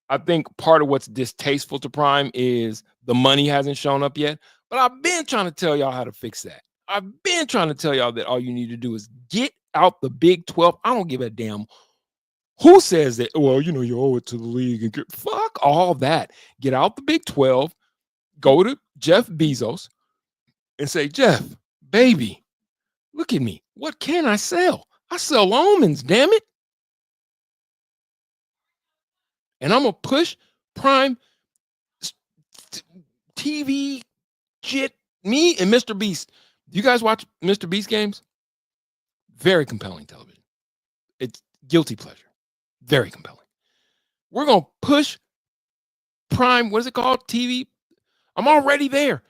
S1: I think part of what's distasteful to Prime is the money hasn't shown up yet. But I've been trying to tell y'all how to fix that. I've been trying to tell y'all that all you need to do is get out the Big 12. I don't give a damn who says that. Well, you owe it to the league. And fuck all that. Get out the Big 12. Go to Jeff Bezos and say, Jeff, baby, look at me. What can I sell? I sell almonds, damn it. And I'm going to push Prime TV shit. Me and Mr. Beast. You guys watch Mr. Beast games? Very compelling television. It's guilty pleasure. Very compelling. We're going to push prime, what is it called? TV. I'm already there.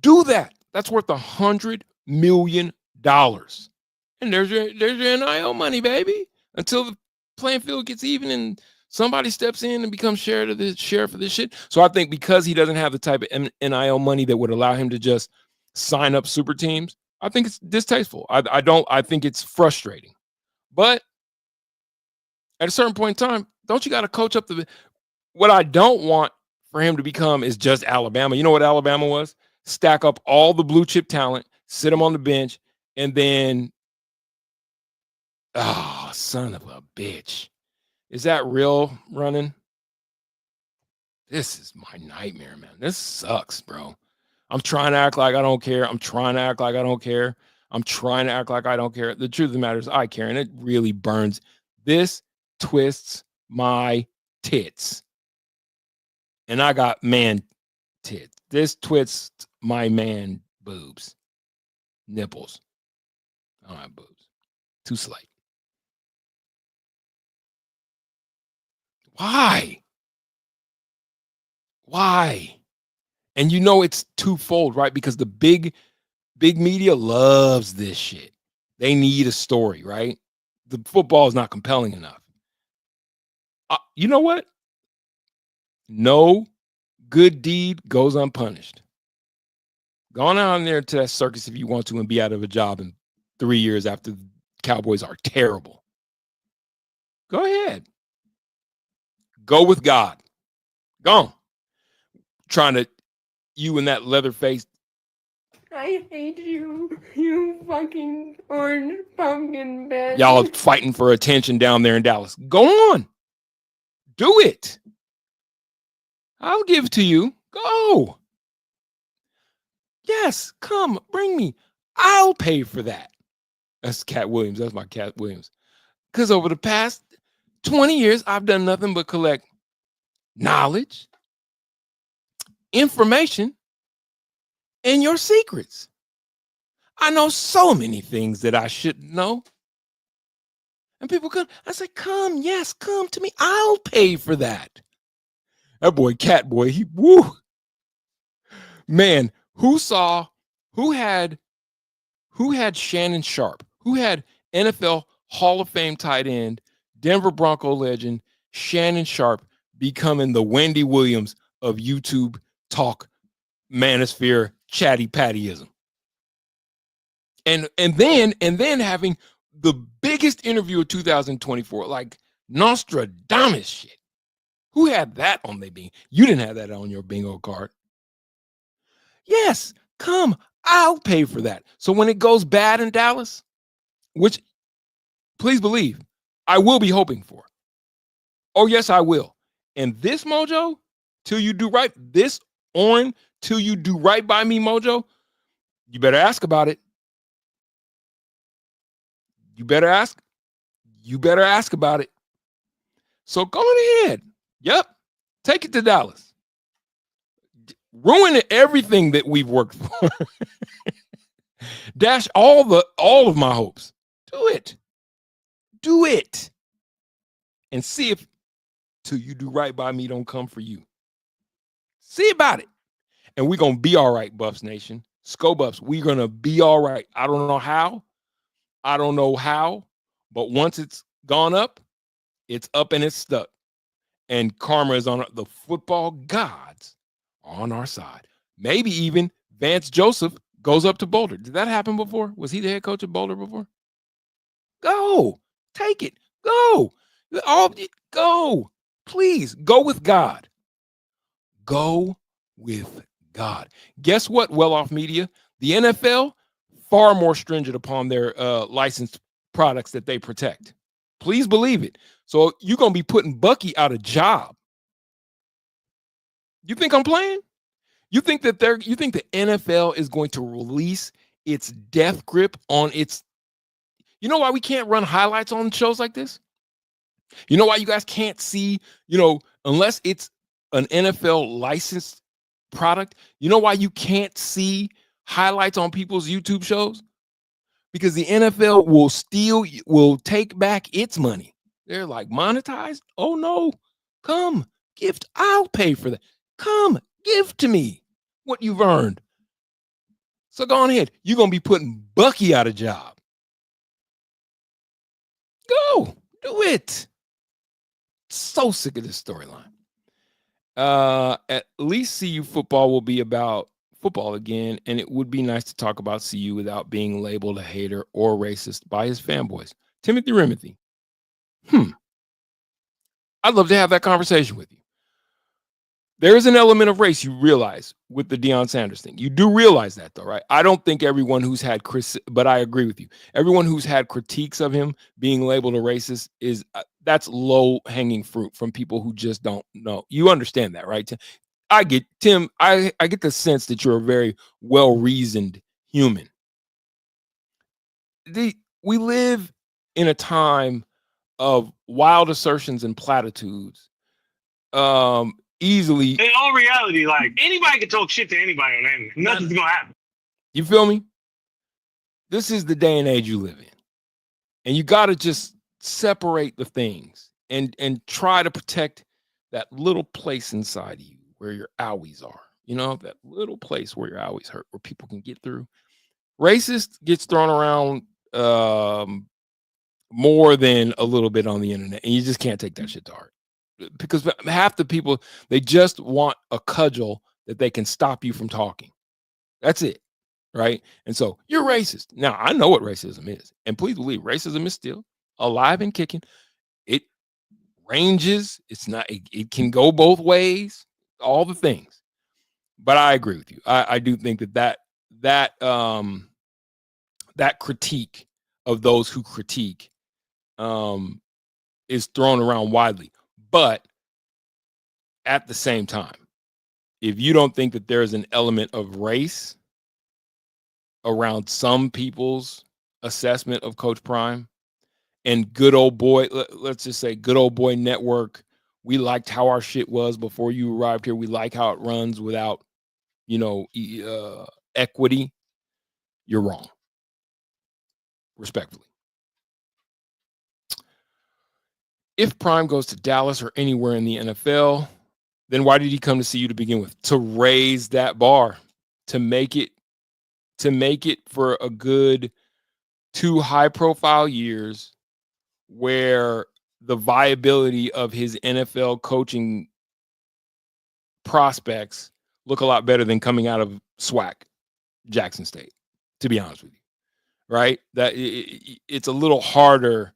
S1: Do that. That's worth $100 million. And there's your NIL money, baby. Until the playing field gets even and somebody steps in and becomes sheriff of this shit. So I think because he doesn't have the type of NIL money that would allow him to just sign up super teams, I think it's distasteful. I think it's frustrating. But at a certain point in time, don't you got to coach up what I don't want for him to become is just Alabama. You know what Alabama was? Stack up all the blue chip talent, sit them on the bench, and then, oh, son of a bitch. Is that real running? This is my nightmare, man. This sucks, bro. I'm trying to act like I don't care. I'm trying to act like I don't care. I'm trying to act like I don't care. The truth of the matter is I care, and it really burns. This twists my tits. And I got man tits. This twists my man boobs. Nipples. I don't have boobs. Too slight. Why? Why? And you know it's twofold, right? Because the big media loves this shit. They need a story, right? The football is not compelling enough. You know what? No good deed goes unpunished. Go on out there to that circus if you want to and be out of a job in 3 years after the Cowboys are terrible. Go ahead. Go with God. Go on. Trying to, you and that leather face.
S4: I hate you, you fucking orange pumpkin bitch.
S1: Y'all are fighting for attention down there in Dallas. Go on. Do it. I'll give it to you. Go. Yes, come, bring me. I'll pay for that. That's Cat Williams. That's my Cat Williams. Because over the past 20 years, I've done nothing but collect knowledge, information, and your secrets. I know so many things that I shouldn't know. And people come, I say, come, yes, come to me. I'll pay for that. That boy, Cat Boy, he, woo. Man, who had Shannon Sharp, who had NFL Hall of Fame tight end, Denver Bronco legend, Shannon Sharp becoming the Wendy Williams of YouTube talk, manosphere, chatty pattyism. And then having the biggest interview of 2024, like Nostradamus shit. Who had that on their bingo? You didn't have that on your bingo card. Yes, come, I'll pay for that. So when it goes bad in Dallas, which please believe, I will be hoping for. Oh, yes, I will. And this mojo, till you do right, this orange, till you do right by me, mojo, you better ask about it. You better ask about it. So go on ahead. Yep. Take it to Dallas. Ruin everything that we've worked for. Dash all of my hopes. Do it. Do it. And see if till you do right by me don't come for you. See about it. And we're going to be all right, Buffs Nation. Sco-Buffs, we're going to be all right. I don't know how. But once it's gone up, it's up and it's stuck. And karma is on the football gods on our side. Maybe even Vance Joseph goes up to Boulder. Did that happen before? Was he the head coach of Boulder before? Go. Take it. Go. Go. Please go with God. Go with God. Guess what, Well-Off Media? The NFL, far more stringent upon their licensed products that they protect. Please believe it. So you're going to be putting Bucky out of job. You think I'm playing? You think the NFL is going to release its death grip on its, you know why we can't run highlights on shows like this? You know why you guys can't see, unless it's an NFL licensed product, you know why you can't see highlights on people's YouTube shows? Because the NFL will take back its money. They're like, monetized? Oh no. Come, gift. I'll pay for that. Come, give to me what you've earned. So go on ahead. You're gonna be putting Bucky out of job. Go, do it. So sick of this storyline. At least CU football will be about football again, and it would be nice to talk about CU without being labeled a hater or racist by his fanboys. Timothy Rimothy. I'd love to have that conversation with you. There is an element of race you realize with the Deion Sanders thing. You do realize that, though, right? I don't think everyone who's had but I agree with you. Everyone who's had critiques of him being labeled a racist is that's low hanging fruit from people who just don't know. You understand that, right? I get Tim. I get the sense that you're a very well reasoned human. We live in a time of wild assertions and platitudes. Easily.
S5: In all reality, like anybody can talk shit to anybody on the internet. Nothing's gonna happen.
S1: You feel me? This is the day and age you live in. And you gotta just separate the things and try to protect that little place inside of you where your owies are. You know, that little place where your owies hurt, where people can get through. Racist gets thrown around more than a little bit on the internet, and you just can't take that shit to heart. Because half the people, they just want a cudgel that they can stop you from talking. That's it, right? And so you're racist. Now, I know what racism is. And please believe racism is still alive and kicking. It ranges. It's not, it can go both ways, all the things. But I agree with you. I do think that critique of those who critique is thrown around widely. But at the same time, if you don't think that there is an element of race around some people's assessment of Coach Prime and good old boy, let's just say good old boy network, we liked how our shit was before you arrived here. We like how it runs without, equity. You're wrong. Respectfully. If Prime goes to Dallas or anywhere in the NFL, then why did he come to CU to begin with? To raise that bar, to make it for a good 2 high-profile years where the viability of his NFL coaching prospects look a lot better than coming out of SWAC, Jackson State, to be honest with you, right? That it's a little harder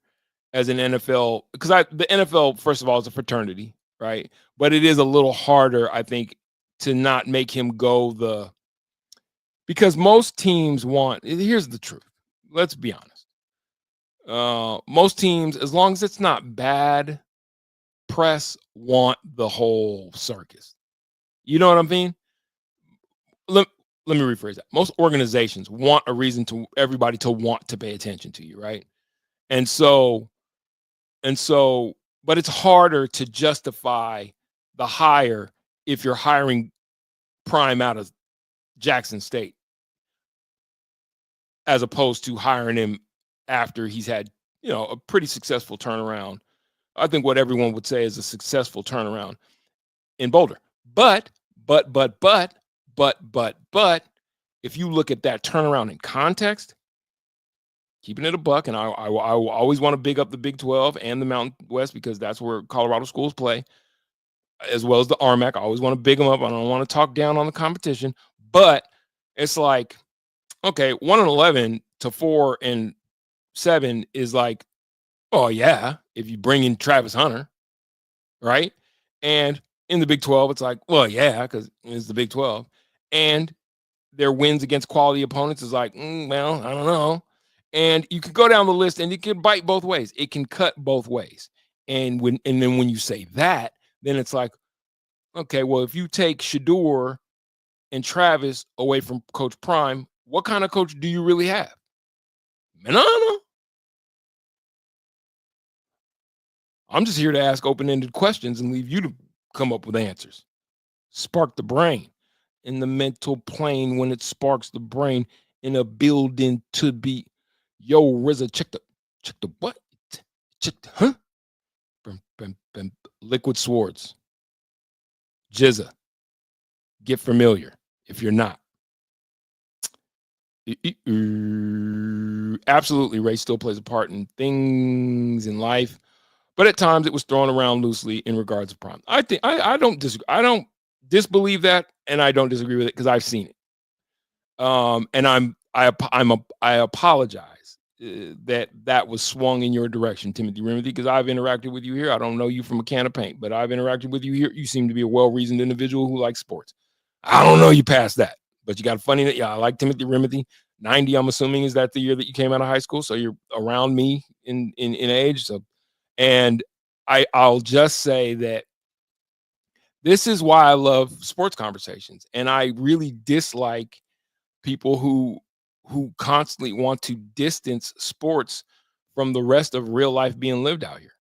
S1: as an NFL, because the NFL, first of all, is a fraternity, right? But it is a little harder, I think, to not make him go because most teams here's the truth. Let's be honest. Most teams, as long as it's not bad press, want the whole circus. You know what I mean? Let me rephrase that. Most organizations want a reason to everybody to want to pay attention to you, right? And so, but it's harder to justify the hire if you're hiring Prime out of Jackson State, as opposed to hiring him after he's had, a pretty successful turnaround. I think what everyone would say is a successful turnaround in Boulder. But, if you look at that turnaround in context, keeping it a buck, and I always want to big up the Big 12 and the Mountain West because that's where Colorado schools play, as well as the RMAC. I always want to big them up. I don't want to talk down on the competition, but it's like, okay, 1-11 to 4-7 is like, oh yeah, if you bring in Travis Hunter, right? And in the Big 12, it's like, well, yeah, because it's the Big 12, and their wins against quality opponents is like, well, I don't know. And you could go down the list and it can bite both ways. It can cut both ways. And then when you say that, then it's like, okay, well, if you take Shador and Travis away from Coach Prime, what kind of coach do you really have? No. I'm just here to ask open-ended questions and leave you to come up with answers. Spark the brain in the mental plane when it sparks the brain in a building to be. Yo, RZA, check the what? Check the, huh? Liquid Swords. Jizza. Get familiar if you're not. Absolutely, race still plays a part in things in life, but at times it was thrown around loosely in regards to prom. I think I don't disagree. I don't disbelieve that, and I don't disagree with it because I've seen it. And I apologize that was swung in your direction, Timothy Remedy, because I've interacted with you here. I don't know you from a can of paint, but I've interacted with you here. You seem to be a well-reasoned individual who likes sports. I don't know you past that, but you got a funny. Yeah, I like Timothy Remedy. 90, I'm assuming, is that the year that you came out of high school? So you're around me in age. So, and I'll just say that this is why I love sports conversations, and I really dislike people who constantly want to distance sports from the rest of real life being lived out here,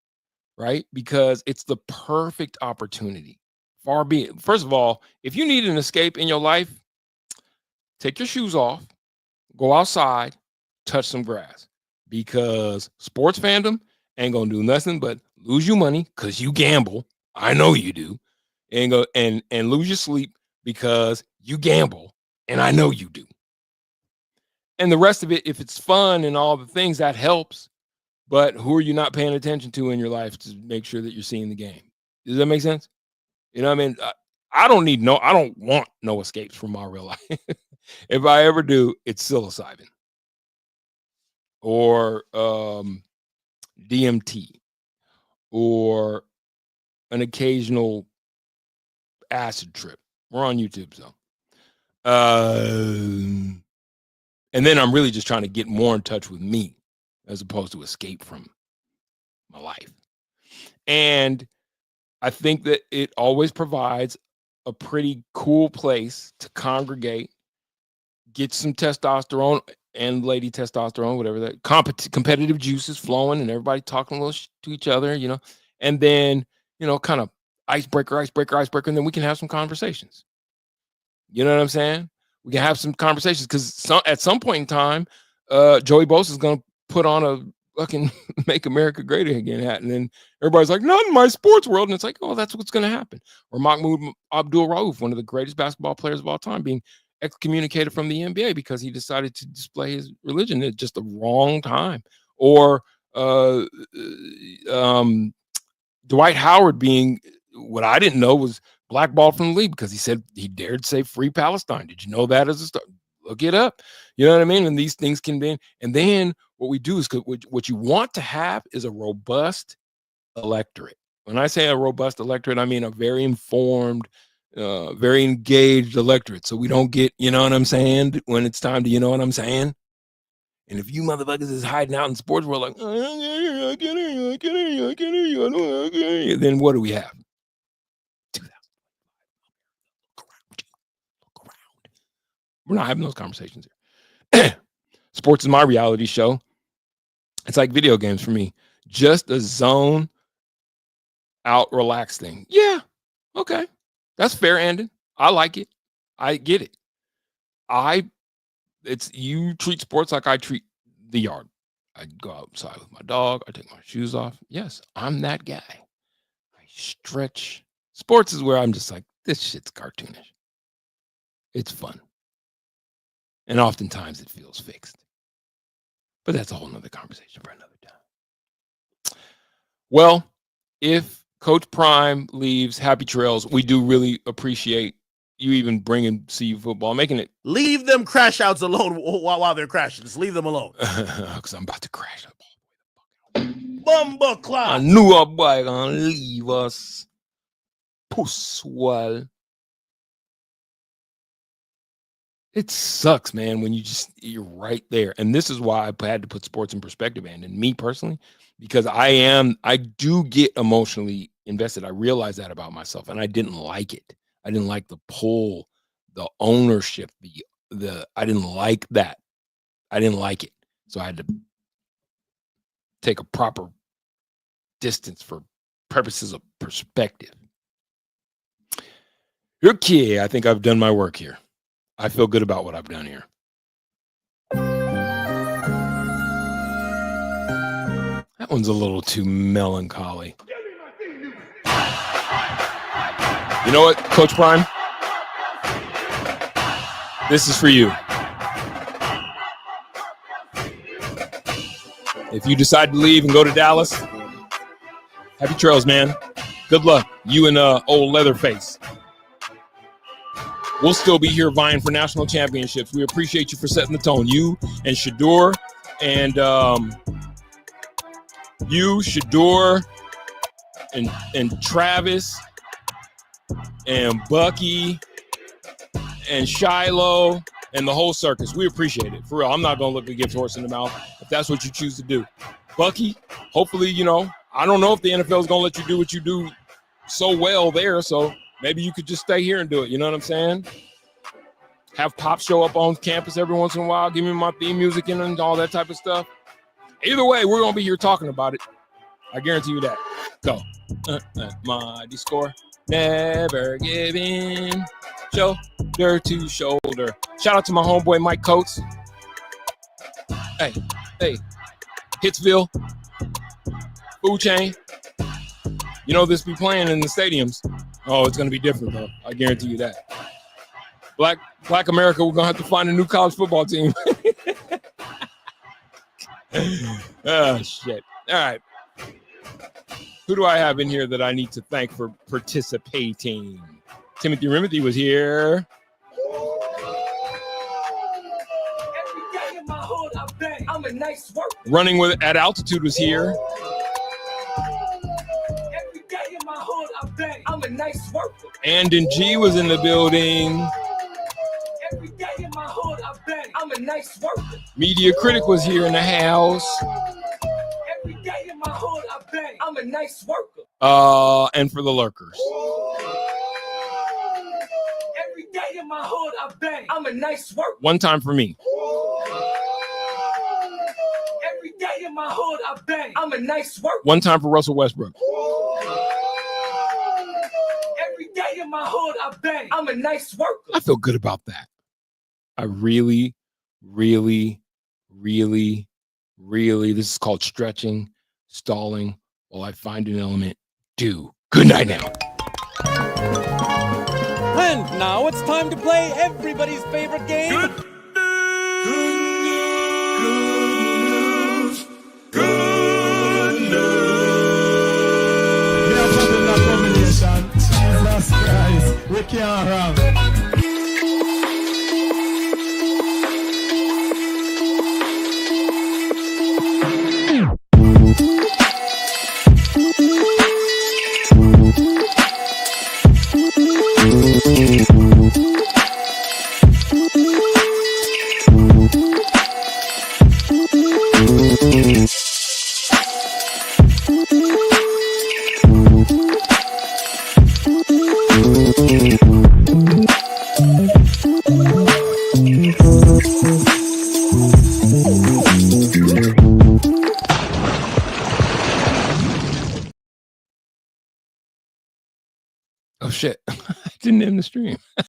S1: right? Because it's the perfect opportunity. Far be it. First of all, if you need an escape in your life, take your shoes off, go outside, touch some grass, because sports fandom ain't gonna do nothing but lose you money because you gamble. I know you do, and go and lose your sleep because you gamble, and I know you do. And the rest of it, if it's fun and all the things, that helps. But who are you not paying attention to in your life to make sure that you're seeing the game? Does that make sense? You know what I mean? I don't want no escapes from my real life. If I ever do, it's psilocybin or DMT or an occasional acid trip. We're on YouTube, so. And then I'm really just trying to get more in touch with me as opposed to escape from my life. And I think that it always provides a pretty cool place to congregate, get some testosterone and lady testosterone, whatever that competitive juices flowing and everybody talking a little to each other, you know, and then, you know, kind of icebreaker, and then we can have some conversations. You know what I'm saying? We can have some conversations because at some point in time, Joey Bosa is going to put on a fucking Make America Great Again hat. And then everybody's like, not in my sports world. And it's like, oh, that's what's going to happen. Or Mahmoud Abdul-Rauf, one of the greatest basketball players of all time, being excommunicated from the NBA because he decided to display his religion at just the wrong time. Or Dwight Howard being, what I didn't know was blackballed from the league because he said he dared say free Palestine. Did you know that as a start? Look it up. You know what I mean? And these things can be, and then what we do is what you want to have is a robust electorate. When I say a robust electorate, I mean a very informed, very engaged electorate. So we don't get, you know what I'm saying, when it's time to, you know what I'm saying? And if you motherfuckers is hiding out in sports world like, I can't hear you, then what do we have? We're not having those conversations here. Sports is my reality show. It's like video games for me. Just a zone out, relax thing. Yeah. Okay. That's fair ending. I like it. I get it. You treat sports like I treat the yard. I go outside with my dog. I take my shoes off. Yes, I'm that guy. I stretch. Sports is where I'm just like, this shit's cartoonish. It's fun. And oftentimes it feels fixed. But that's a whole nother conversation for another time. Well, if Coach Prime leaves, happy trails. We do really appreciate you even bringing CU football, making it.
S6: Leave them crash outs alone while they're crashing. Just leave them alone.
S1: Because I'm about to crash.
S6: Bumba clock.
S1: I knew our boy gonna leave us. Pusswell. It sucks, man, when you're right there. And this is why I had to put sports in perspective, and me personally, because I do get emotionally invested. I realize that about myself, and I didn't like it. I didn't like the pull, the ownership, I didn't like that. I didn't like it. So I had to take a proper distance for purposes of perspective. Okay, I think I've done my work here. I feel good about what I've done here. That one's a little too melancholy. You know what, Coach Prime? This is for you. If you decide to leave and go to Dallas, happy trails, man. Good luck, you and old Leatherface. We'll still be here vying for national championships. We appreciate you for setting the tone. You and Shador and Travis and Bucky and Shiloh and the whole circus. We appreciate it. For real, I'm not going to look a gift horse in the mouth if that's what you choose to do. Bucky, hopefully, you know, I don't know if the NFL is going to let you do what you do so well there, so maybe you could just stay here and do it. You know what I'm saying? Have Pop show up on campus every once in a while, give me my theme music and all that type of stuff. Either way, we're going to be here talking about it. I guarantee you that. Go. Mighty score. Never give in. Shoulder to shoulder. Shout out to my homeboy, Mike Coates. Hey. Hitsville. Food Chain. You know, this be playing in the stadiums. Oh, it's going to be different, though. I guarantee you that. Black America, we're going to have to find a new college football team. Oh, shit. All right. Who do I have in here that I need to thank for participating? Timothy Rimothy was here. Running with at altitude was here.
S7: I'm a nice worker.
S1: Andon G was in the building.
S7: Every day in my hood, I bang. I'm a nice worker.
S1: Media Critic was here in the house.
S7: Every day in my hood, I bang. I'm a nice worker.
S1: And for the lurkers.
S7: Every day in my hood, I bang. I'm a nice worker.
S1: One time for me.
S7: Every day in my hood, I bang. I'm a nice worker.
S1: One time for Russell Westbrook.
S7: Every day in my hood, I bang. I'm a nice worker.
S1: I feel good about that. I really, really, really, really, this is called stretching, stalling, while I find an element. Do. Good night now.
S2: And now it's time to play everybody's favorite game.
S3: Jesus Christ, we can't run.
S1: Oh shit, I didn't end the stream.